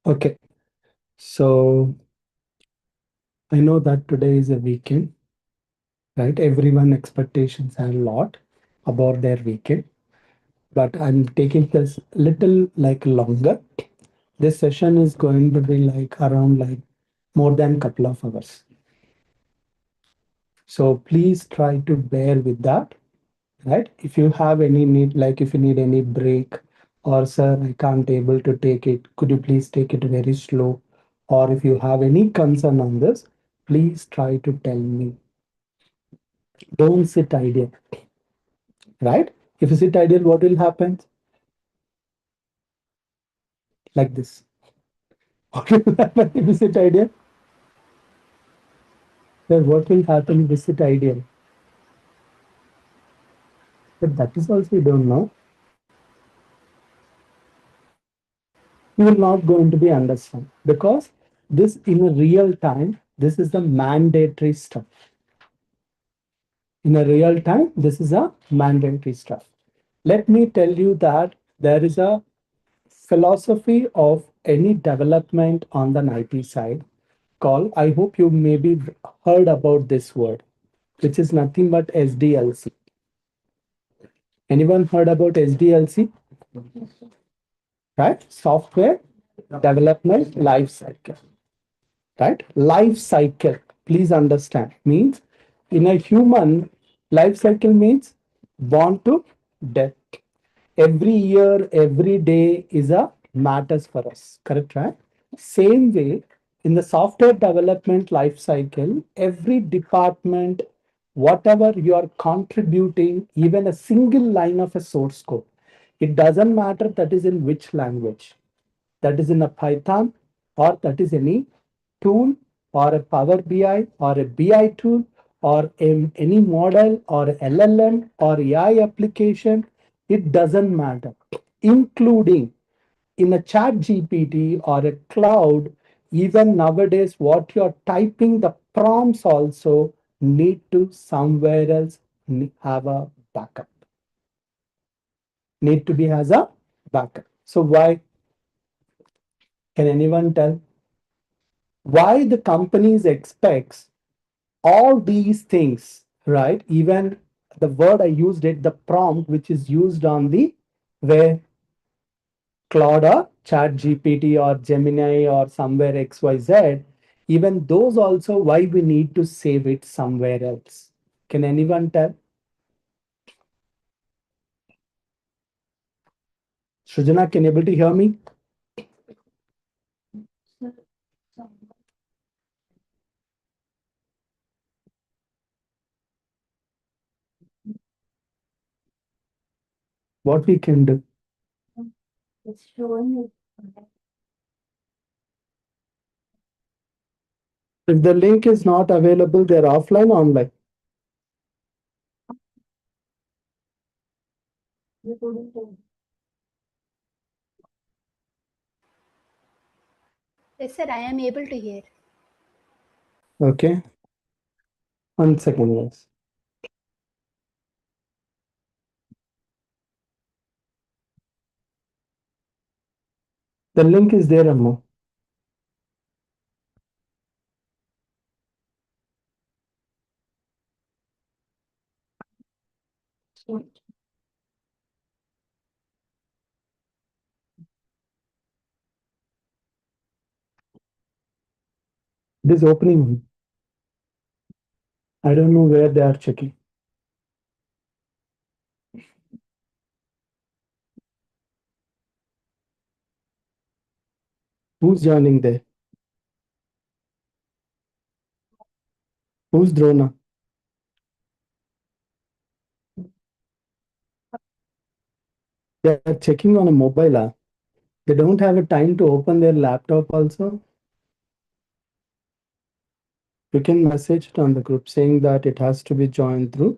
Okay, so I know that today is a weekend, right? Everyone expectations are a lot about their weekend, but I'm taking this little like longer. This session is going to be like around like more than couple of hours. So please try to bear with that, right? If you have any need, like if you need any break, or sir, I can't able to take it, could you please take it very slow? Or if you have any concern on this, please try to tell me. Don't sit idle, right? If you sit idle, what will happen? Like this. What will happen if you sit idle? Then what will happen if you sit idle? But that is also you don't know. You will not going to be understand because this in a real time, this is the mandatory stuff. In a real time, this is a mandatory stuff. Let me tell you that there is a philosophy of any development on the IT side called, I hope you maybe heard about this word, which is nothing but SDLC. Anyone heard about SDLC? Right? Software Development Life Cycle. Right? Life cycle, please understand, means in a human life cycle means born to death. Every year, every day is a matters for us, correct, right? Same way, in the software development life cycle, every department, whatever you are contributing, even a single line of a source code, it doesn't matter that is in which language, that is in a Python or that is any tool or a Power BI or a BI tool or any model or LLM or AI application, it doesn't matter, including in a chat GPT or a cloud, even nowadays, what you're typing, the prompts also need to somewhere else have a backup, need to be as a backup. So why? Can anyone tell why the companies expects all these things, right? Even the word I used it, the prompt which is used on the where Claude or Chat GPT or Gemini or somewhere XYZ, even those also why we need to save it somewhere else. Can anyone tell? Shrujana, can you able to hear me? What we can do? It's showing it. If the link is not available, they're offline, online. Yes, sir, I am able to hear. Okay. 1 second, yes. The link is there, Ammo. This opening, I don't know where they are checking. Who's joining there? Who's Drona? They are checking on a mobile app. They don't have a time to open their laptop also. You can message it on the group saying that it has to be joined through.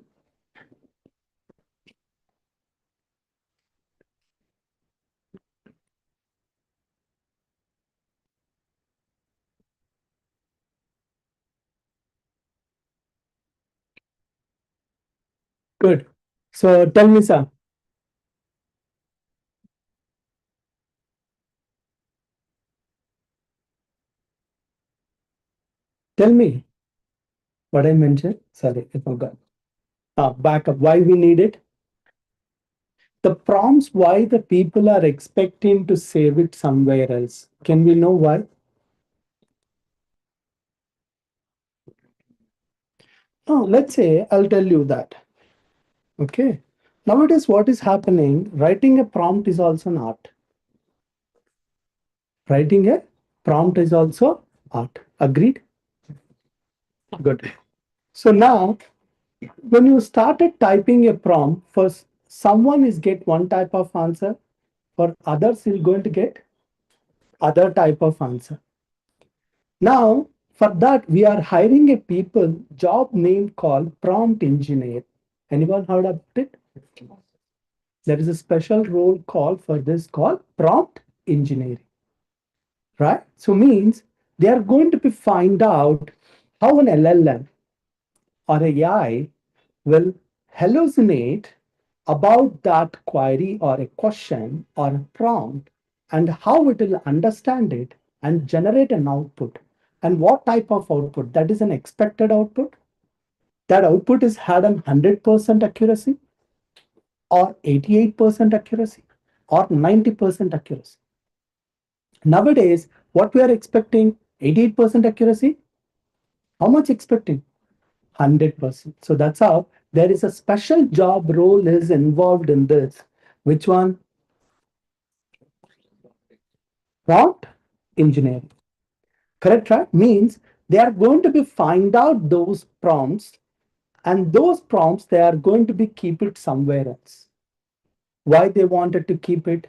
Good. So tell me, sir. Tell me what I mentioned. Sorry, I forgot. Backup. Why we need it? The prompts, why the people are expecting to save it somewhere else. Can we know why? Oh, let's say I'll tell you that. Okay. Nowadays, what is happening? Writing a prompt is also an art. Writing a prompt is also art. Agreed? Good. So now, when you started typing a prompt, first someone is get one type of answer, for others is going to get other type of answer. Now, for that, we are hiring a people job name called prompt engineer. Anyone heard of it? There is a special role called for this called prompt engineering, right? So means they are going to be find out how an LLM or AI will hallucinate about that query or a question or a prompt and how it will understand it and generate an output. And what type of output? That is an expected output. That output is had an 100% accuracy or 88% accuracy or 90% accuracy. Nowadays, what we are expecting 88% accuracy. How much expecting? 100%. So that's how there is a special job role is involved in this. Which one? Prompt engineering. Correct, right? Means they are going to be find out those prompts, and those prompts they are going to be keep it somewhere else. Why they wanted to keep it?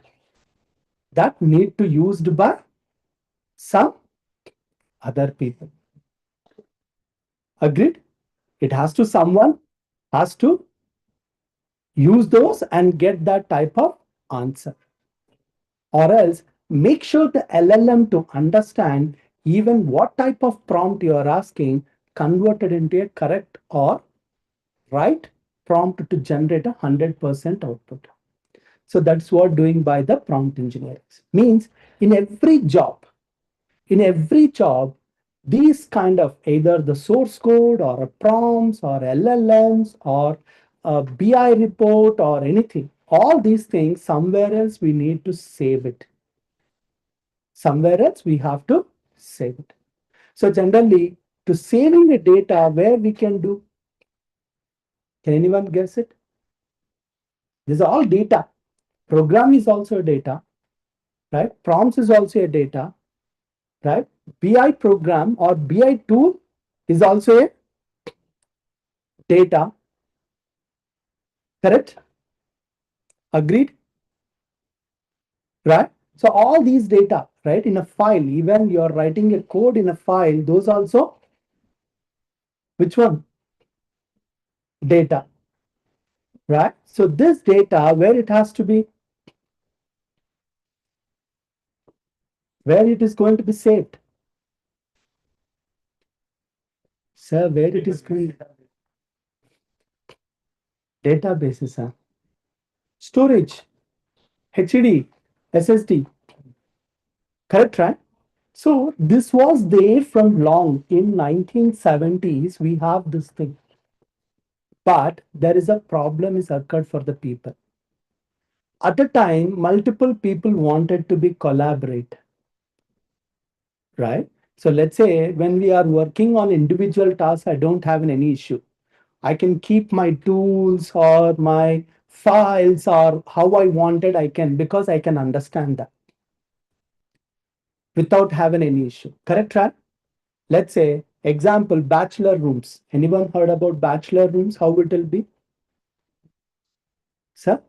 That need to used by some other people. Agreed? It has to someone has to use those and get that type of answer. Or else make sure the LLM to understand even what type of prompt you are asking converted into a correct or right prompt to generate 100% output. So that's what doing by the prompt engineering means. In every job, these kind of either the source code or prompts or LLMs or a BI report or anything, all these things somewhere else we need to save it. Somewhere else we have to save it. So generally, to saving the data, where we can do, can anyone guess it? This is all data. Program is also a data, right? Prompts is also a data, right? BI program or BI tool is also a data, correct? Agreed, right? So all these data, right, in a file, even you're writing a code in a file, those also, which one? Data, right? So this data, where it has to be, where it is going to be saved. Sir, where it is going, databases, huh? Storage, HDD, SSD, correct, right? So this was there from long. In 1970s, we have this thing. But there is a problem is occurred for the people. At a time, multiple people wanted to be collaborate, right? So let's say when we are working on individual tasks, I don't have any issue. I can keep my tools or my files or how I wanted, I can, because I can understand that without having any issue. Correct, right? Let's say, example, bachelor rooms. Anyone heard about bachelor rooms? How it will be? Sir?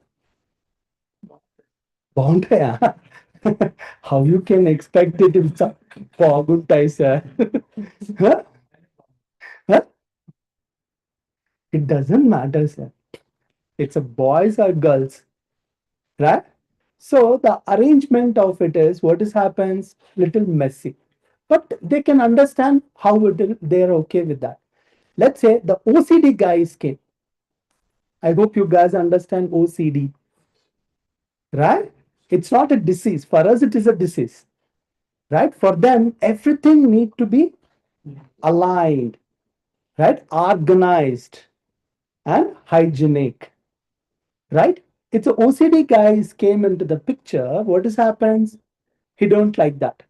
Boundary. How you can expect it if it's a baguntai, sir? Huh? Huh? It doesn't matter, sir. It's a boys or girls, right? So the arrangement of it is what is happens little messy, but they can understand how they're okay with that. Let's say the OCD guys came. I hope you guys understand OCD, right? It's not a disease. For us, it is a disease, right? For them, everything need to be. aligned, right? Organized and hygienic, right? It's a OCD guys came into the picture. What is happens? He don't like that,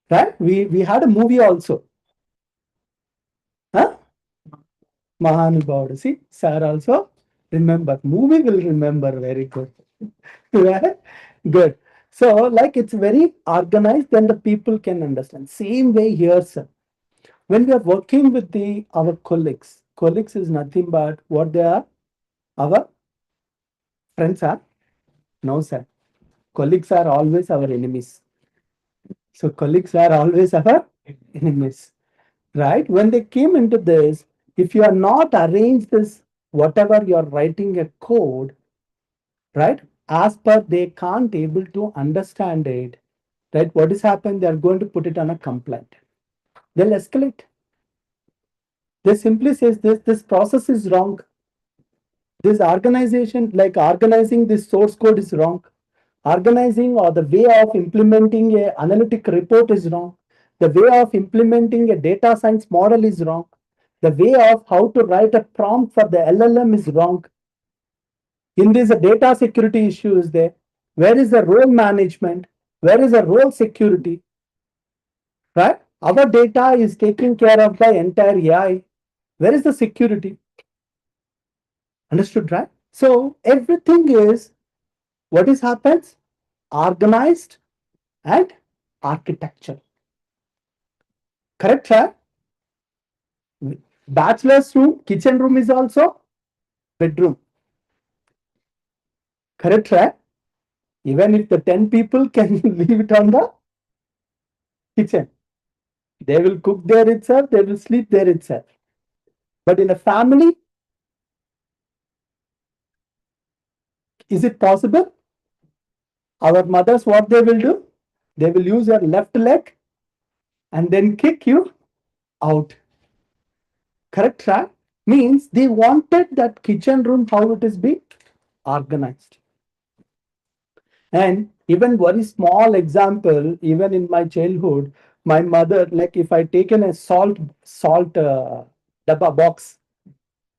right? We had a movie also, huh? Mahanubhavadu. See, sir also remember. Movie will remember very good. Right? Good. So, like it's very organized, then the people can understand. Same way here, sir. When we are working with the our colleagues is nothing but what they are. Our friends are no, sir. Colleagues are always our enemies. So colleagues are always our enemies, right? When they came into this, if you are not arranged this, whatever you are writing a code, right? As per they can't able to understand it, right? What is happened? They are going to put it on a complaint. They'll escalate. They simply says this process is wrong. This organization, like organizing this source code is wrong. Organizing or the way of implementing a analytic report is wrong. The way of implementing a data science model is wrong. The way of how to write a prompt for the LLM is wrong. In this, a data security issue is there. Where is the role management? Where is the role security? Right? Our data is taken care of by entire AI. Where is the security? Understood, right? So everything is what is happens? Organized and architecture. Correct, right? Bachelor's room, kitchen room is also bedroom. Correct, right? Even if the 10 people can leave it on the kitchen, they will cook there itself, they will sleep there itself. But in a family, is it possible? Our mothers, what they will do? They will use their left leg and then kick you out. Correct, right? Means they wanted that kitchen room how it is be organized. And even very small example, even in my childhood, my mother, like if I taken a salt dabba box,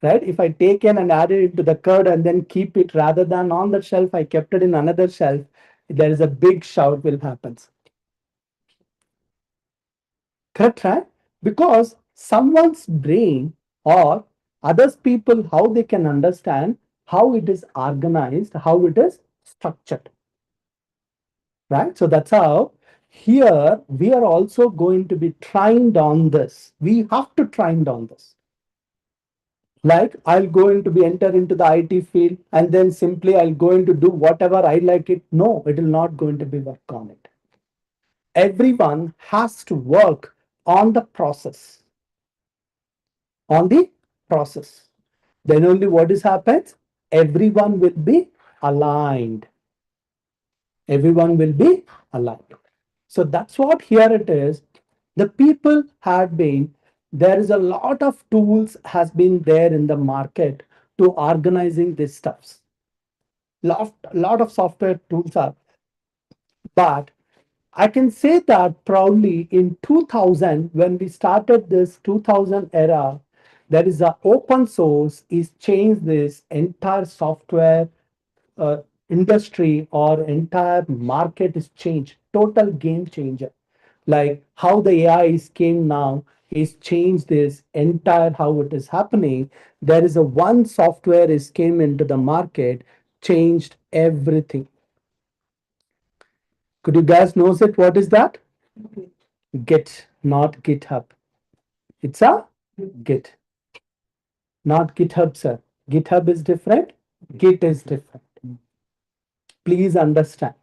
right? If I taken and added it to the curd and then keep it rather than on the shelf, I kept it in another shelf. There is a big shout will happen. Correct, right? Because someone's brain or others people how they can understand how it is organized, how it is structured. Right? So that's how here we are also going to be trained on this. We have to trained on this. Like I'll going to be enter into the IT field and then simply I'll going to do whatever I like it. No, it will not going to be work on it. Everyone has to work on the process. On the process. Then only what is happens? Everyone will be aligned. Everyone will be aligned. So that's what here it is. The people had been, there is a lot of tools has been there in the market to organizing these stuffs. Lot of software tools are, but I can say that proudly in 2000, when we started this 2000 era, there is a open source is changed this entire software uh, industry or entire market is changed, total game changer. Like how the AI is came now is changed this entire how it is happening. There is a one software is came into the market, changed everything. Could you guys knows it? What is that? Git, not GitHub. It's a Git, not GitHub, sir. GitHub is different. Git is different. Please understand.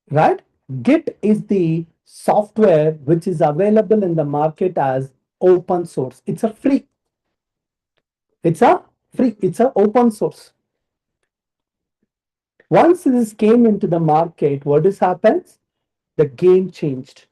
Right? Git is the software which is available in the market as open source. It's a free. It's a free. It's a open source. Once this came into the market, what has happened? The game changed.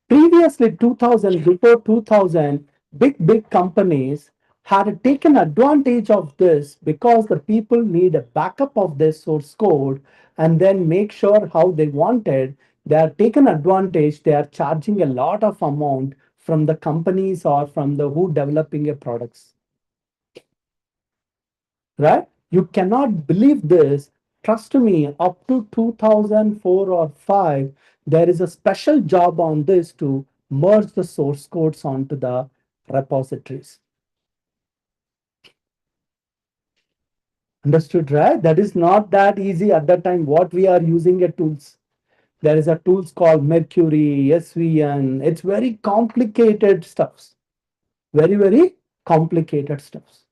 Previously, 2000, before 2000, big companies had taken advantage of this because the people need a backup of their source code and then make sure how they wanted. they are taken advantage, they are charging a lot of amount from the companies or from the who developing a products, right? You cannot believe this. Trust me, up to 2004 or 5, there is a special job on this to merge the source codes onto the repositories. Understood, right? That is not that easy at that time. What we are using a tools. There is a tools called Mercury, SVN. It's very complicated stuffs. Very, very complicated stuffs.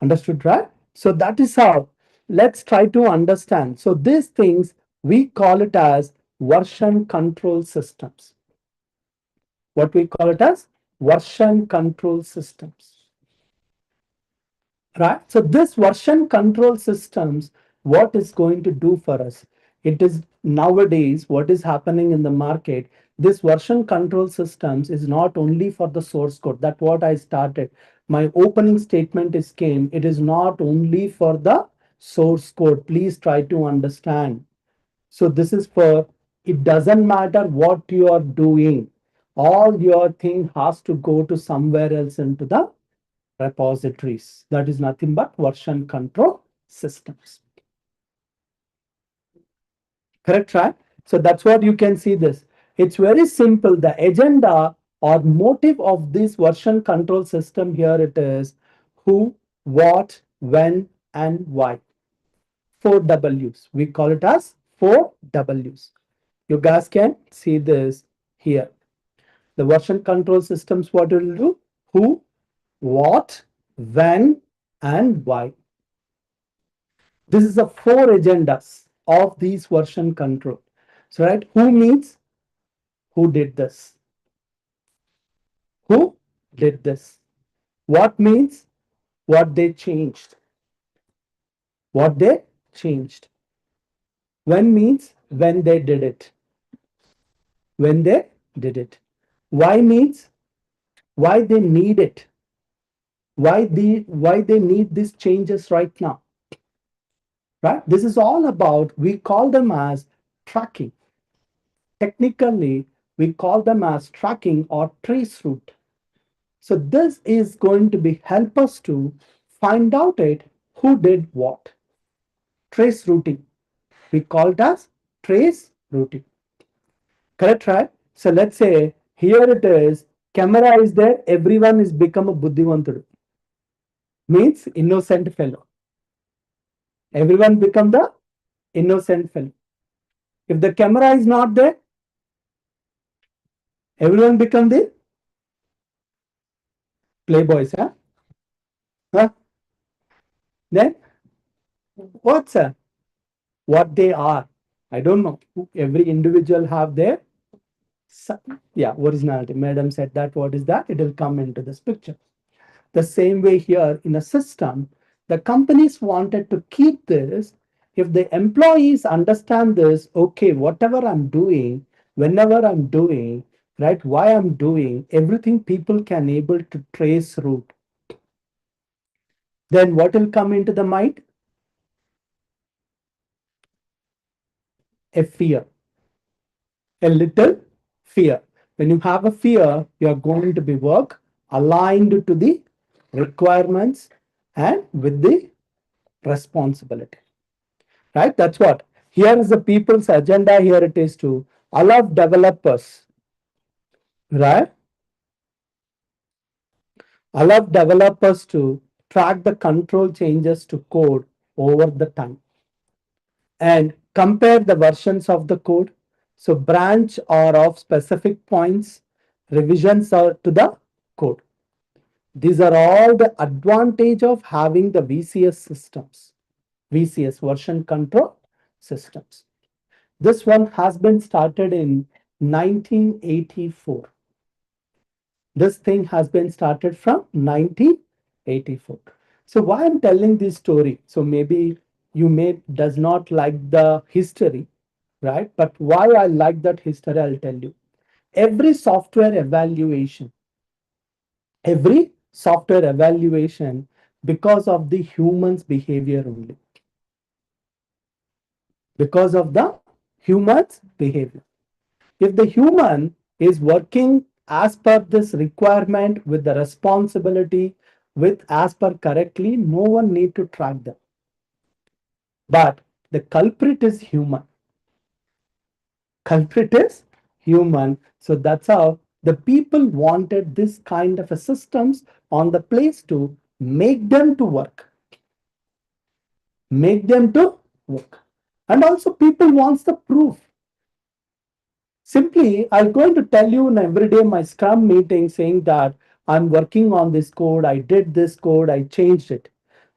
Understood, right? So that is how. Let's try to understand. So these things, we call it as version control systems. What we call it as version control systems. Right? So this version control systems, what is going to do for us? It is nowadays what is happening in the market. This version control systems is not only for the source code. That's what I started. My opening statement is came. It is not only for the source code. Please try to understand. So this is for, it doesn't matter what you are doing. All your thing has to go to somewhere else into the repositories. That is nothing but version control systems. Correct, right? So that's what you can see this. It's very simple. The agenda or motive of this version control system here it is who, what, when, and why. 4 Ws. We call it as 4 Ws. You guys can see this here. The version control systems, what it will do? Who, what, when, and why. This is the 4 agendas of these version control. So, right, who means who did this? Who did this? What means what they changed? What they changed. When means when they did it. When they did it. Why means why they need it. Why they need these changes right now. Right? This is all about, we call them as tracking. Technically, we call them as tracking or trace route. So this is going to be help us to find out it who did what. Trace routing. We call it as trace routing. Correct, right? So let's say here it is, camera is there, everyone is become a buddhivantudu. Means innocent fellow. Everyone become the innocent fellow. If the camera is not there, everyone become the playboys, huh? Huh? Then what's what they are? I don't know. Every individual have their originality. Madam said that. What is that? It will come into this picture. The same way here in a system, the companies wanted to keep this. If the employees understand this, okay, whatever I'm doing, whenever I'm doing, right, why I'm doing, everything people can able to trace route. Then what will come into the mind? A fear. A little fear. When you have a fear, you are going to be work aligned to the requirements and with the responsibility. Right? That's what. Here is the people's agenda. Here it is to allow developers, right? Allow developers to track the control changes to code over the time and compare the versions of the code. So branch or of specific points, revisions are to the code. These are all the advantage of having the VCS systems, VCS version control systems. This one has been started in 1984. This thing has been started from 1984. So why I'm telling this story? So maybe you may does not like the history, right? But why I like that history, I'll tell you. Every software evaluation, every software evaluation because of the human's behavior only. Because of the human's behavior. If the human is working as per this requirement with the responsibility, with as per correctly, no one need to track them. But the culprit is human. Culprit is human. So that's how the people wanted this kind of a systems on the place to make them to work. Make them to work. And also people wants the proof. Simply, I'm going to tell you in every day my Scrum meeting saying that I'm working on this code, I did this code, I changed it.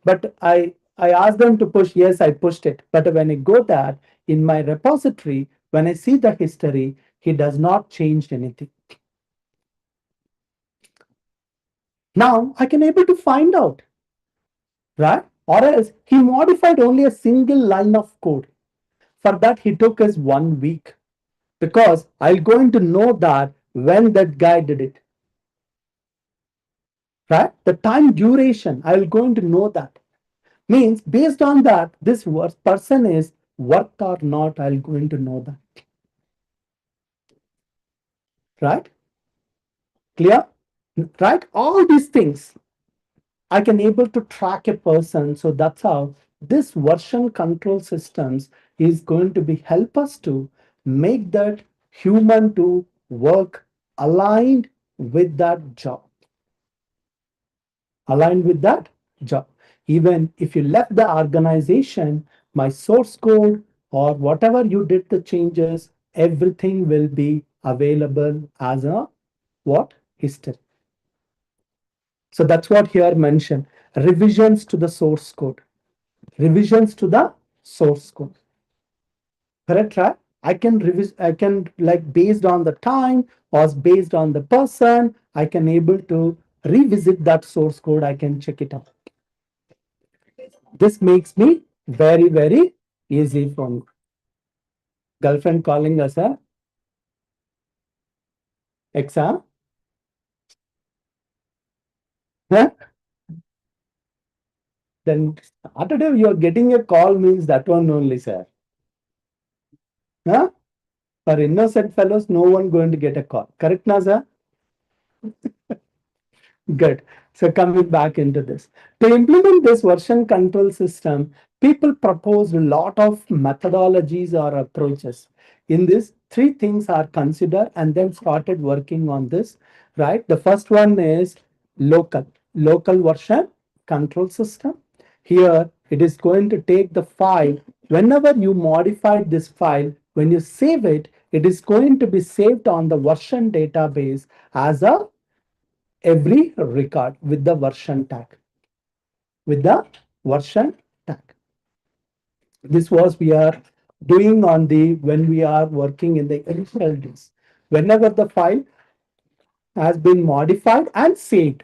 But I asked them to push, yes, I pushed it. But when I go there in my repository, when I see the history, he does not change anything. Now I can able to find out, right? Or else he modified only a single line of code. For that, he took us 1 week because I'm going to know that when that guy did it. Right? The time duration, I will going to know that. Means based on that, this person is worked or not, I'll going to know that. Right? Clear? Right? All these things I can able to track a person. So that's how this version control systems is going to be help us to make that human to work aligned with that job. Aligned with that job. Even if you left the organization, my source code or whatever you did the changes, everything will be available as a what? History. So that's what here mentioned. Revisions to the source code. Revisions to the source code. Correct, right? I can revise, I can like based on the time or based on the person, I can able to revisit that source code. I can check it out. This makes me very, very easy for me. Girlfriend calling us a exam. Huh? Then Saturday you are getting a call means that one only, sir. Huh? For innocent fellows, no one going to get a call. Correct, na, sir? Good. So coming back into this, to implement this version control system, people proposed a lot of methodologies or approaches. In this, three things are considered and then started working on this, right? The first one is local version control system. Here, it is going to take the file. Whenever you modify this file, when you save it, it is going to be saved on the version database as a every record with the version tag. With the version tag. This was we are doing on the when we are working in the initial days. Whenever the file has been modified and saved,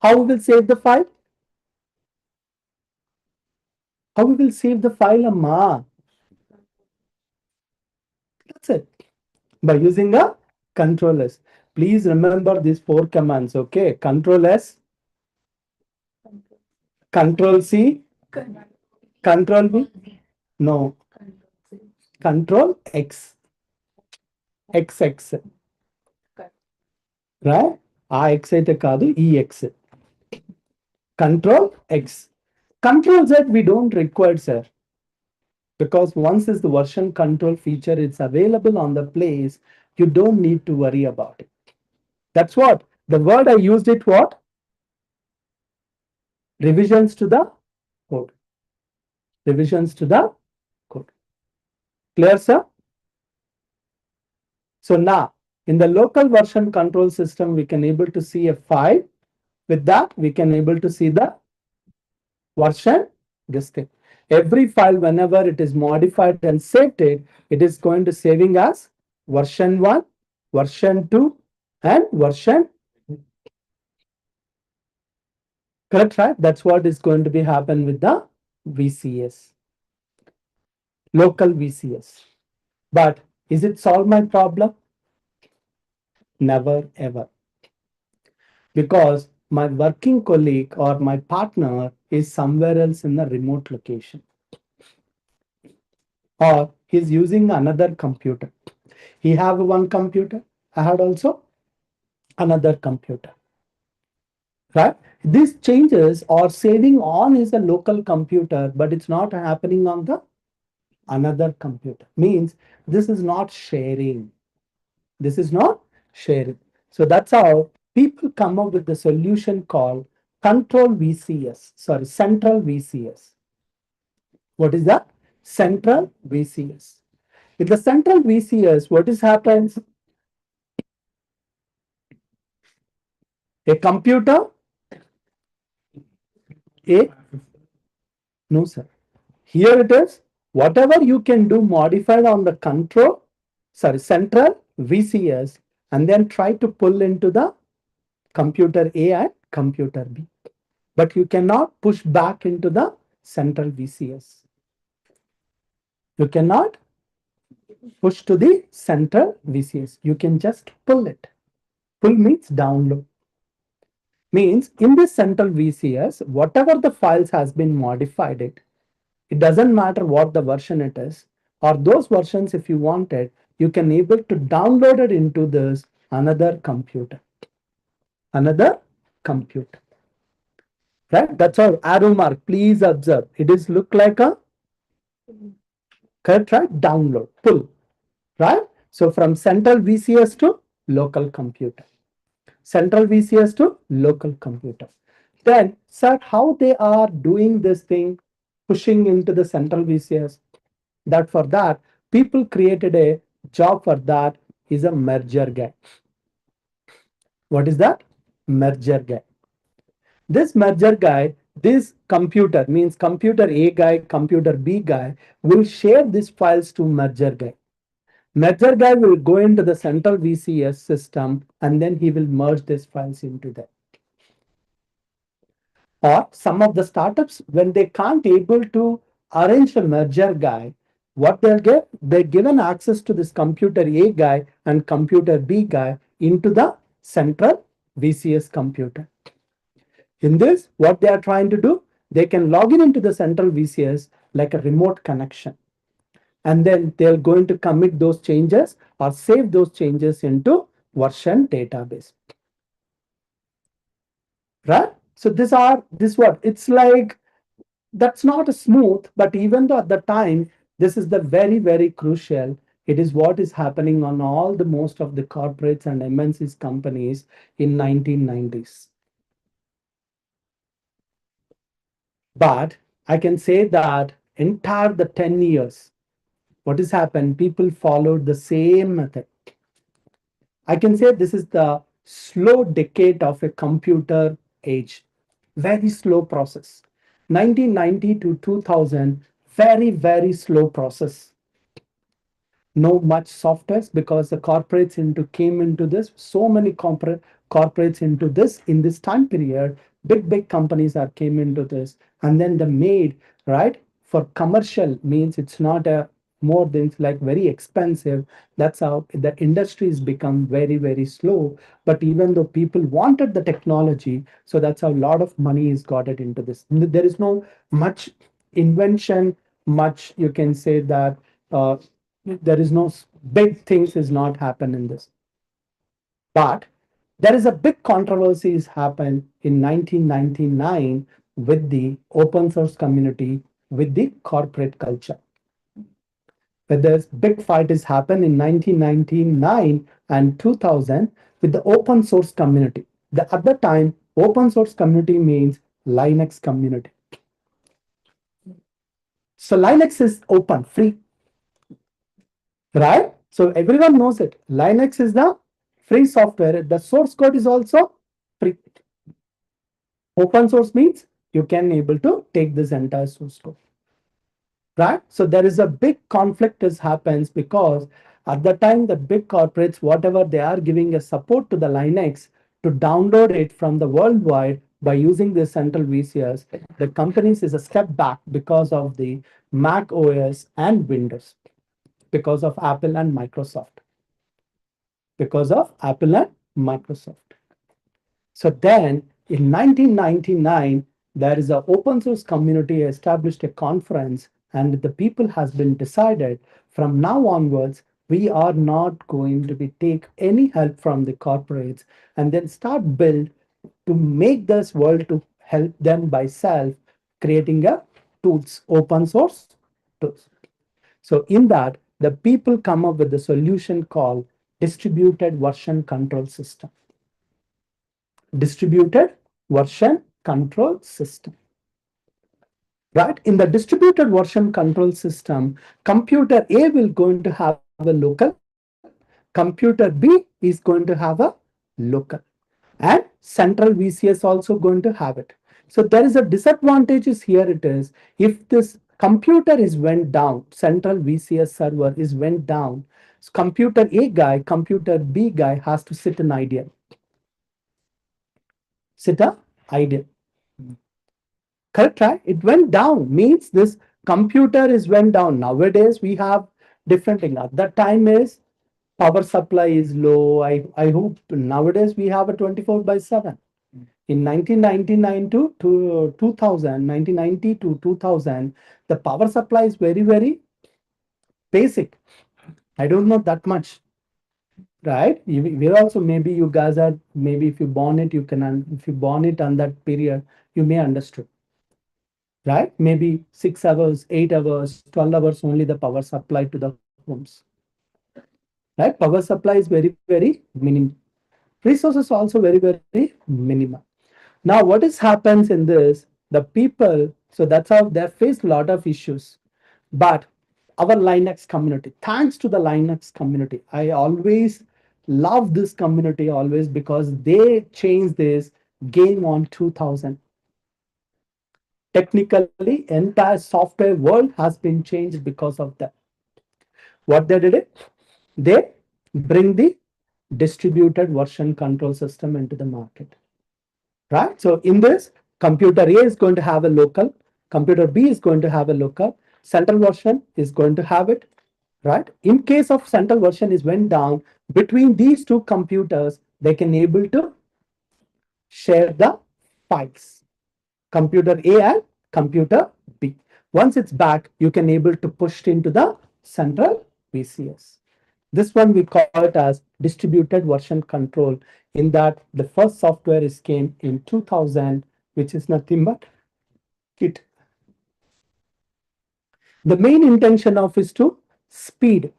how we will save the file? How we will save the file, Amma? That's it. By using a control S. Please remember these four commands. Okay, control S, control C, control V. No, control X. XX. Right? ఆ X అయితే కాదు ఈ X. Control X. Control Z we don't require, sir. Because once is the version control feature, it's available on the place, you don't need to worry about it. That's what the word I used it what? Revisions to the code. Revisions to the code. Clear, sir? So now in the local version control system, we can able to see a file. With that, we can able to see the version this thing. Every file, whenever it is modified and saved it is going to saving as version 1, version 2, and version. Correct, right? That's what is going to be happen with the VCS, local VCS. But is it solve my problem? Never ever. Because my working colleague or my partner is somewhere else in a remote location. Or he's using another computer. He have one computer. I had also another computer, right? These changes or saving on is a local computer, but it's not happening on the another computer. Means this is not sharing. This is not sharing. So that's how people come up with the solution called control VCS. Sorry, central VCS. What is that? Central VCS. In the central VCS, what is happens? A computer, a no sir. Here it is. Whatever you can do modified on the control, sorry, central VCS, and then try to pull into the computer A and computer B. But you cannot push back into the central VCS. You cannot push to the central VCS. You can just pull it. Pull means download. Means in this central VCS, whatever the files has been modified it doesn't matter what the version it is, or those versions if you wanted, you can able to download it into this another computer. Another computer. Right? That's our arrow mark. Please observe. It is look like a correct, right? Download, pull, right? So from central VCS to local computer. Central VCS to local computer. Then, sir, how they are doing this thing, pushing into the central VCS? That for that, people created a job for that is a merger guy. What is that? Merger guy. This merger guy, this computer means computer A guy, computer B guy will share these files to merger guy. Merger guy will go into the central VCS system and then he will merge these files into that. Or some of the startups, when they can't able to arrange a merger guy, what they'll get, they're given access to this computer A guy and computer B guy into the central VCS computer. In this, what they are trying to do, they can log in into the central VCS like a remote connection. And then they're going to commit those changes or save those changes into version database. Right? So this what it's like, that's not a smooth, but even though at the time, this is the very, very crucial. It is what is happening on all the most of the corporates and MNCs companies in 1990s. But I can say that entire the 10 years, what has happened, people followed the same method. I can say this is the slow decade of a computer age. Very slow process. 1990 to 2000, very, very slow process. No much softwares because the corporates came into this. So many corporates into this in this time period. Big companies are came into this, and then the made right for commercial means it's not a more than like very expensive. That's how the industry has become very, very slow. But even though people wanted the technology, so that's how a lot of money is got it into this. There is no much invention, much you can say that there is no big things is not happen in this. But there is a big controversies happened in 1999 with the open source community, with the corporate culture. But there's big fight is happened in 1999 and 2000 with the open source community. At the time, open source community means Linux community. So Linux is open, free, right? So everyone knows it. Linux is the free software. The source code is also free. Open source means you can able to take this entire source code. Right? So there is a big conflict that happens because at the time the big corporates, whatever they are giving a support to the Linux to download it from the worldwide by using the central VCS, the companies is a step back because of the Mac OS and Windows, because of Apple and Microsoft. Because of Apple and Microsoft. So then in 1999, there is an open source community established a conference and the people has been decided from now onwards we are not going to be take any help from the corporates and then start build to make this world to help them by self creating a tools open source tools. So in that the people come up with a solution called distributed version control system. Distributed version control system. Right? In the distributed version control system, computer A will going to have a local, computer B is going to have a local, and central VCS also going to have it. So there is a disadvantages here. It is if this computer is went down, central VCS server is went down, so computer A guy, computer B guy has to sit an idle, sit a idle. Correct, right? It went down means this computer is went down. Nowadays we have different thing. At that time is power supply is low. I hope nowadays we have a 24 by 7. In 1999 to 2000, 1990 to 2000, the power supply is very, very basic. I don't know that much, right? We're also, maybe you guys are, maybe if you born it, you can, if you born it on that period, you may understand, right? Maybe 6 hours, 8 hours, 12 hours only the power supply to the homes, right? Power supply is very, very minimum. Resources also very, very minimal. Now, what is happens in this? The people, so that's how they face a lot of issues. But our Linux community, thanks to the Linux community, I always love this community always because they changed this game on 2000. Technically, entire software world has been changed because of that. What they did it? They bring the distributed version control system into the market. Right? So in this, computer A is going to have a local, computer B is going to have a local, central version is going to have it, right? In case of central version is went down, between these two computers, they can able to share the files, computer A and computer B. Once it's back, you can able to push it into the central VCS. This one we call it as distributed version control. In that the first software is came in 2000, which is nothing but Git. The main intention of is to speed.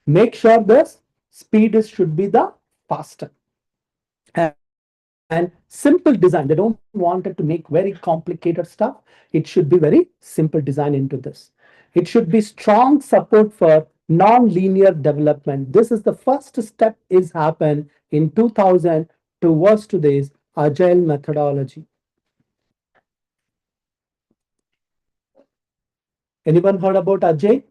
Make sure the speed is should be the faster and simple design. They don't want it to make very complicated stuff. It should be very simple design into this. It should be strong support for non-linear development. This is the first step is happened in 2000 towards today's agile methodology. Anyone heard about agile?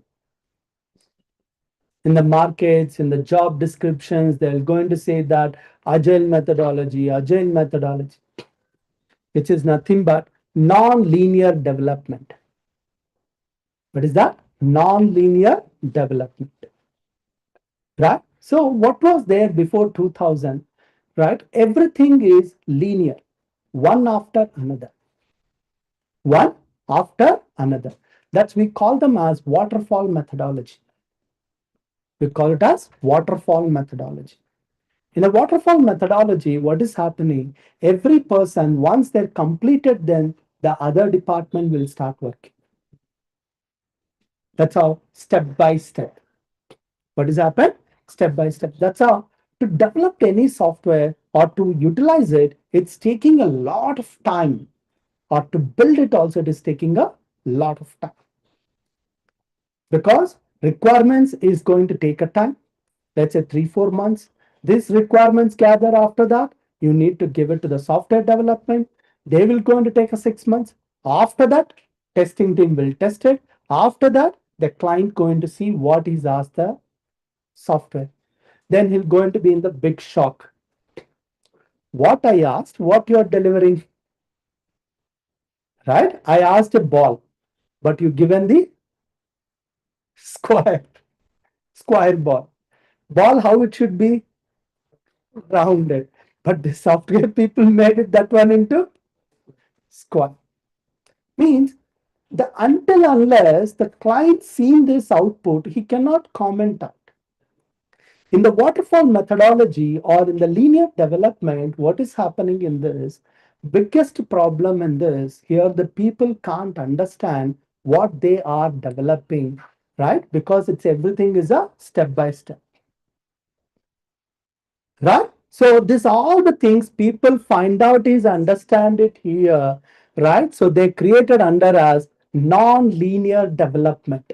In the markets, in the job descriptions, they're going to say that agile methodology, which is nothing but non-linear development. What is that? Non-linear development. Right? So what was there before 2000? Right? Everything is linear, one after another. One after another. That's we call them as waterfall methodology. We call it as waterfall methodology. In a waterfall methodology, what is happening? Every person, once they're completed, then the other department will start working. That's how step by step. What is happen? Step by step. That's how to develop any software or to utilize it, it's taking a lot of time. Or to build it also, it is taking a lot of time. Because requirements is going to take a time. Let's say 3-4 months. These requirements gather after that. You need to give it to the software development. They will going to take a 6 months. After that, testing team will test it. After that, the client going to see what is asked the software. Then he'll going to be in the big shock. What I asked, what you're delivering, right? I asked a ball, but you given the square, square ball. Ball, how it should be? Rounded. But the software people made it that one into square. Means The until unless the client seen this output, he cannot comment out. In the waterfall methodology or in the linear development, what is happening in this? Biggest problem in this, here the people can't understand what they are developing, right? Because it's everything is a step by step, right? So this all the things people find out is understand it here, right? So they created under as non-linear development.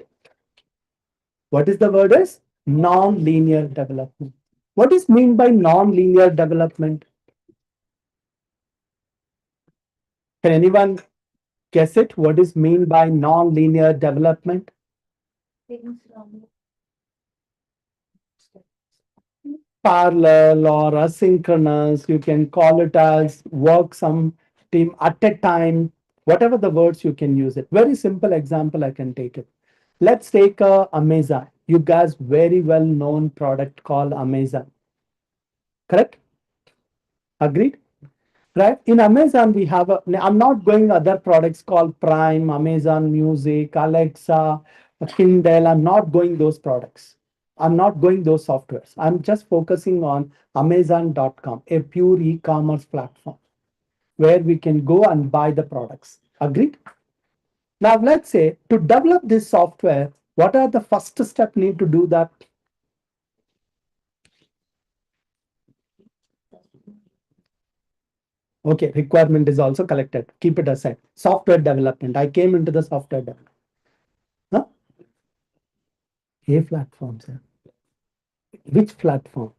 What is the word is? Non-linear development. What is mean by non-linear development? Can anyone guess it? What is mean by non-linear development? Parallel or asynchronous, you can call it as work some team at a time, whatever the words you can use it. Very simple example, I can take it. Let's take Amazon. You guys very well known product called Amazon. Correct? Agreed? Right? In Amazon, we have a, I'm not going other products called Prime, Amazon Music, Alexa, Kindle. I'm not going those products. I'm not going those softwares. I'm just focusing on Amazon.com, a pure e-commerce platform where we can go and buy the products. Agreed? Now, let's say to develop this software, what are the first step need to do that? Okay, requirement is also collected. Keep it aside. Software development. I came into the software development. Huh? A platform, sir. Which platform?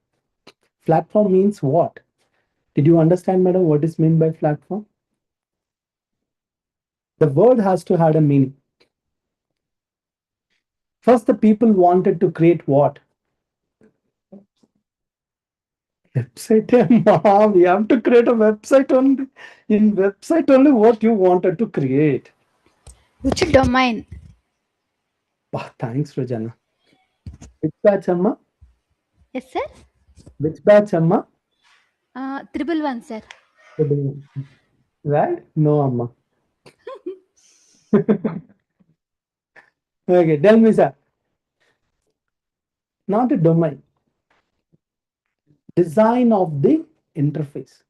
Platform means what? Did you understand, madam, what is meant by platform? The word has to have a meaning. First, the people wanted to create what? Website. Mom, we have to create a website only. In website only, what you wanted to create. Which domain? Thanks, Rajana. Which batch, Amma? Yes, sir. Which batch, Amma? Triple one, sir. Right? No, Amma. Okay, tell me, sir. Not a domain. Design of the interface.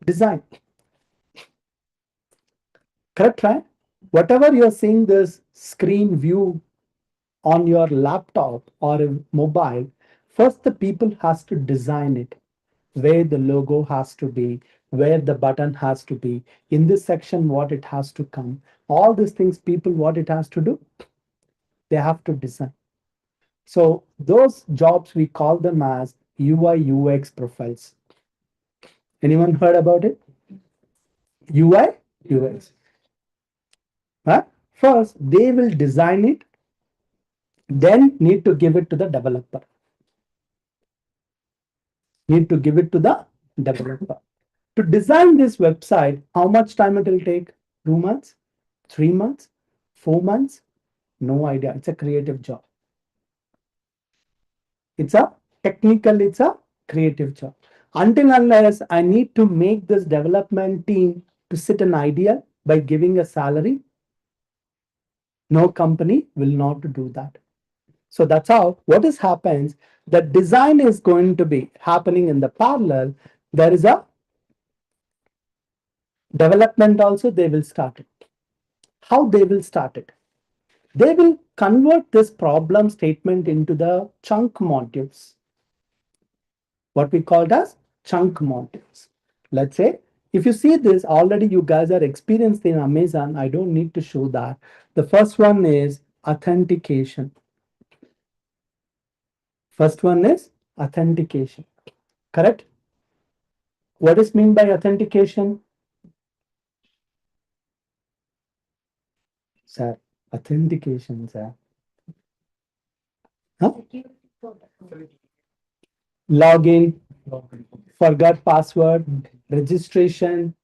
Design. Correct, right? Whatever you're seeing this screen view on your laptop or a mobile, first the people has to design it, where the logo has to be, where the button has to be, in this section what it has to come. All these things, people what it has to do, they have to design. So those jobs we call them as UI UX profiles. Anyone heard about it? UI UX. Huh? First, they will design it, then need to give it to the developer. Need to give it to the developer. To design this website, how much time it will take? 2 months? 3 months? 4 months? No idea. It's a creative job. It's a technical, it's a creative job. Until unless I need to make this development team to sit an idea by giving a salary, no company will not do that. So that's how what is happens. The design is going to be happening in the parallel. There is a development also, they will start it. How they will start it? They will convert this problem statement into the chunk modules, what we called as chunk modules. Let's say, if you see this, already you guys are experienced in Amazon. I don't need to show that. The first one is authentication. First one is authentication. Correct? What is mean by authentication? Sir, authentication, sir. Huh? Login, forgot password, registration,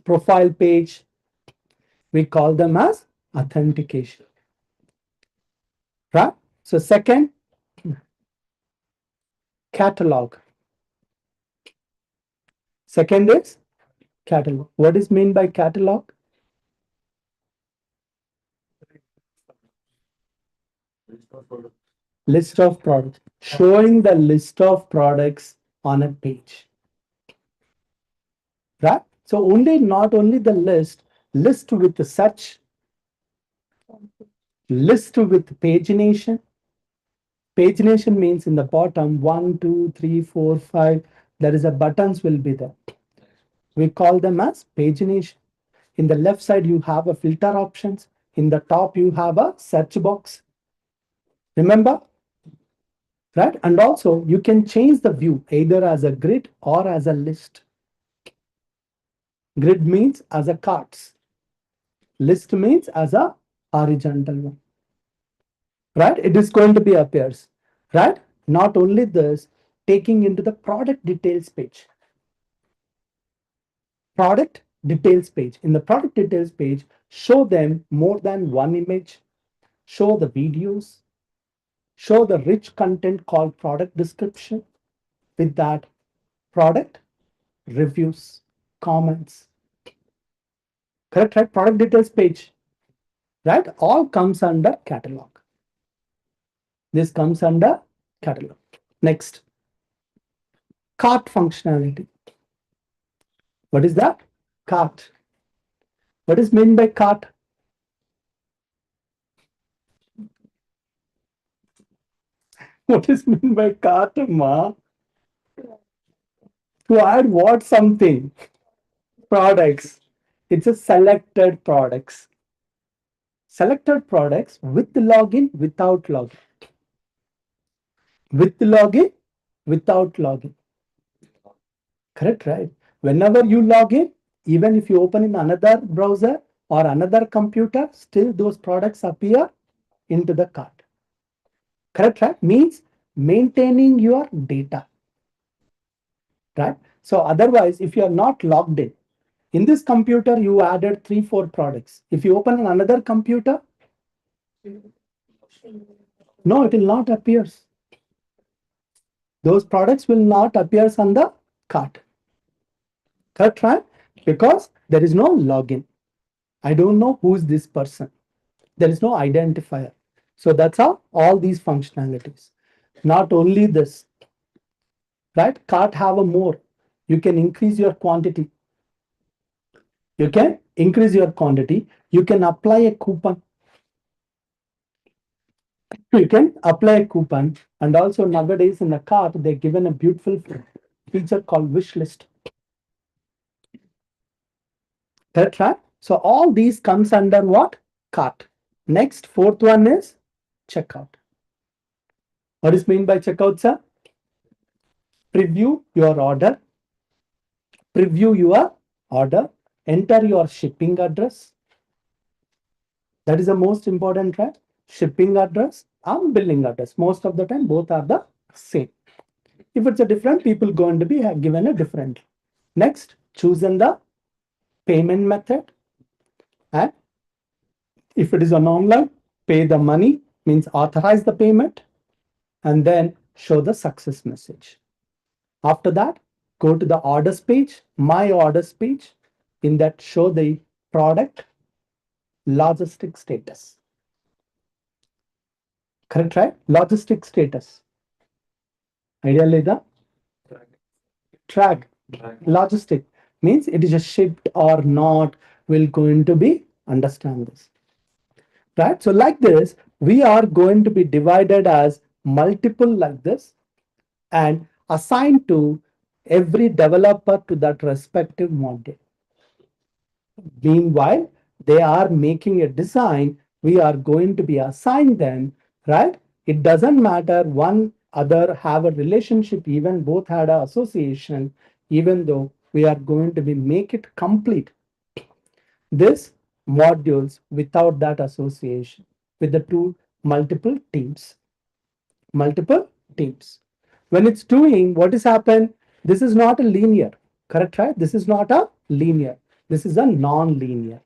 profile page. We call them as authentication. Right? So second, catalog. Second is catalog. What is mean by catalog? List of products. Showing the list of products on a page. Right? So only not only the list with the search, list with pagination. Pagination means in the bottom 1, 2, 3, 4, 5, there is a buttons will be there. We call them as pagination. In the left side, you have a filter options. In the top, you have a search box. Remember? Right? And also you can change the view either as a grid or as a list. Grid means as a cards. List means as a horizontal one. Right? It is going to be appears. Right? Not only this, taking into the product details page. Product details page. In the product details page, show them more than one image, show the videos, show the rich content called product description. With that, product reviews, comments. Correct, right? Product details page, right? All comes under catalog. This comes under catalog. Next, cart functionality. What is that? Cart. What is meant by cart? What is meant by cart, ma? To add what something? Products. It's a selected products. Selected products with login, without login. With login, without login. Correct, right? Whenever you log in, even if you open in another browser or another computer, still those products appear into the cart. Correct, right? Means maintaining your data, right? So otherwise, if you are not logged in this computer, you added 3, 4 products. If you open in another computer, no, it will not appear. Those products will not appear on the cart. Correct, right? Because there is no login. I don't know who's this person. There is no identifier. So that's how all these functionalities. Not only this, right? Cart have a more. You can increase your quantity. You can increase your quantity. You can apply a coupon. You can apply a coupon. And also nowadays in the cart, they're given a beautiful feature called wish list. That's right. So all these comes under what? Cart. Next, fourth one is checkout. What is mean by checkout, sir? Preview your order. Preview your order. Enter your shipping address. That is the most important, right? Shipping address and billing address. Most of the time, both are the same. If it's a different, people going to be given a different. Next, choosing the payment method. And if it is an online, pay the money, means authorize the payment, and then show the success message. After that, go to the orders page, my orders page. In that, show the product logistic status. Correct, right? Logistic status. Idea leda? Track. Logistic means it is a shipped or not. Will going to be understand this. Right? So like this, we are going to be divided as multiple like this and assigned to every developer to that respective module. Meanwhile, they are making a design, we are going to be assigned them, right? It doesn't matter one other have a relationship, even both had an association, even though we are going to be make it complete. This modules without that association with the two multiple teams. Multiple teams. When it's doing, what is happened? This is not a linear, correct, right? This is not a linear. This is a non-linear.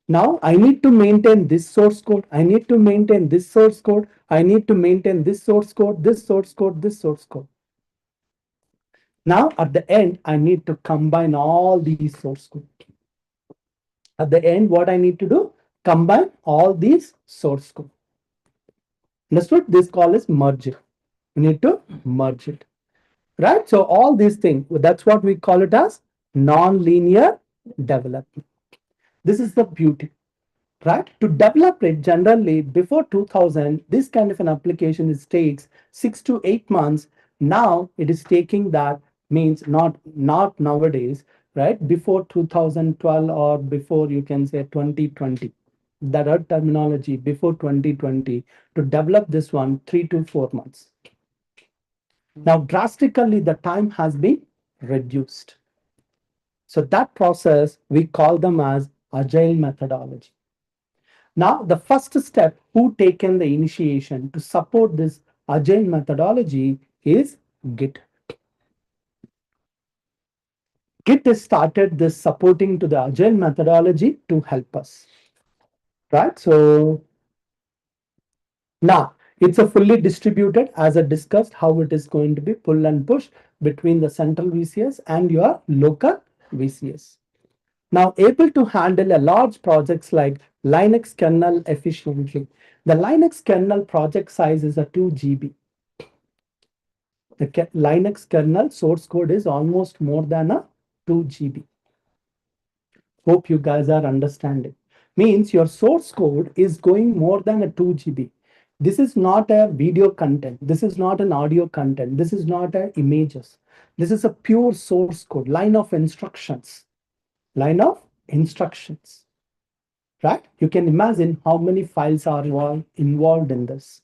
Now I need to maintain this source code. I need to maintain this source code. I need to maintain this source code, this source code, this source code. Now at the end, I need to combine all these source code. At the end, what I need to do? Combine all these source code. Understood? This call is merge it. We need to merge it. Right? So all these things, that's what we call it as non-linear development. This is the beauty, right? To develop it generally before 2000, this kind of an application is takes 6 to 8 months. Now it is taking that, means not nowadays, right? Before 2012 or before you can say 2020, that are terminology before 2020, to develop this one 3 to 4 months. Now drastically the time has been reduced. So that process we call them as agile methodology. Now, the first step who taken the initiation to support this agile methodology is Git. Git has started this supporting to the agile methodology to help us, right? So now it's a fully distributed, as I discussed how it is going to be pull and push between the central VCS and your local VCS. Now able to handle a large projects like Linux kernel efficiently. The Linux kernel project size is a 2 GB. The Linux kernel source code is almost more than a 2 GB. Hope you guys are understanding. Means your source code is going more than a 2 GB. This is not a video content. This is not an audio content. This is not a images. This is a pure source code, line of instructions. Line of instructions. Right? You can imagine how many files are involved in this.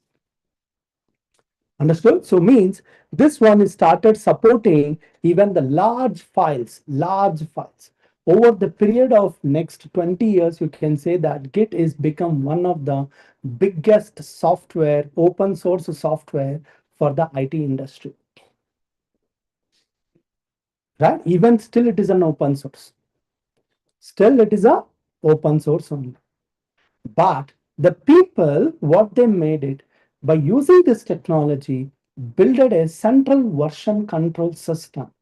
Understood? So means this one is started supporting even the large files, large files. Over the period of next 20 years, you can say that Git is become one of the biggest software, open source software for the IT industry. Right? Even still it is an open source. Still it is a open source only. But the people, what they made it by using this technology, builded a central version control system,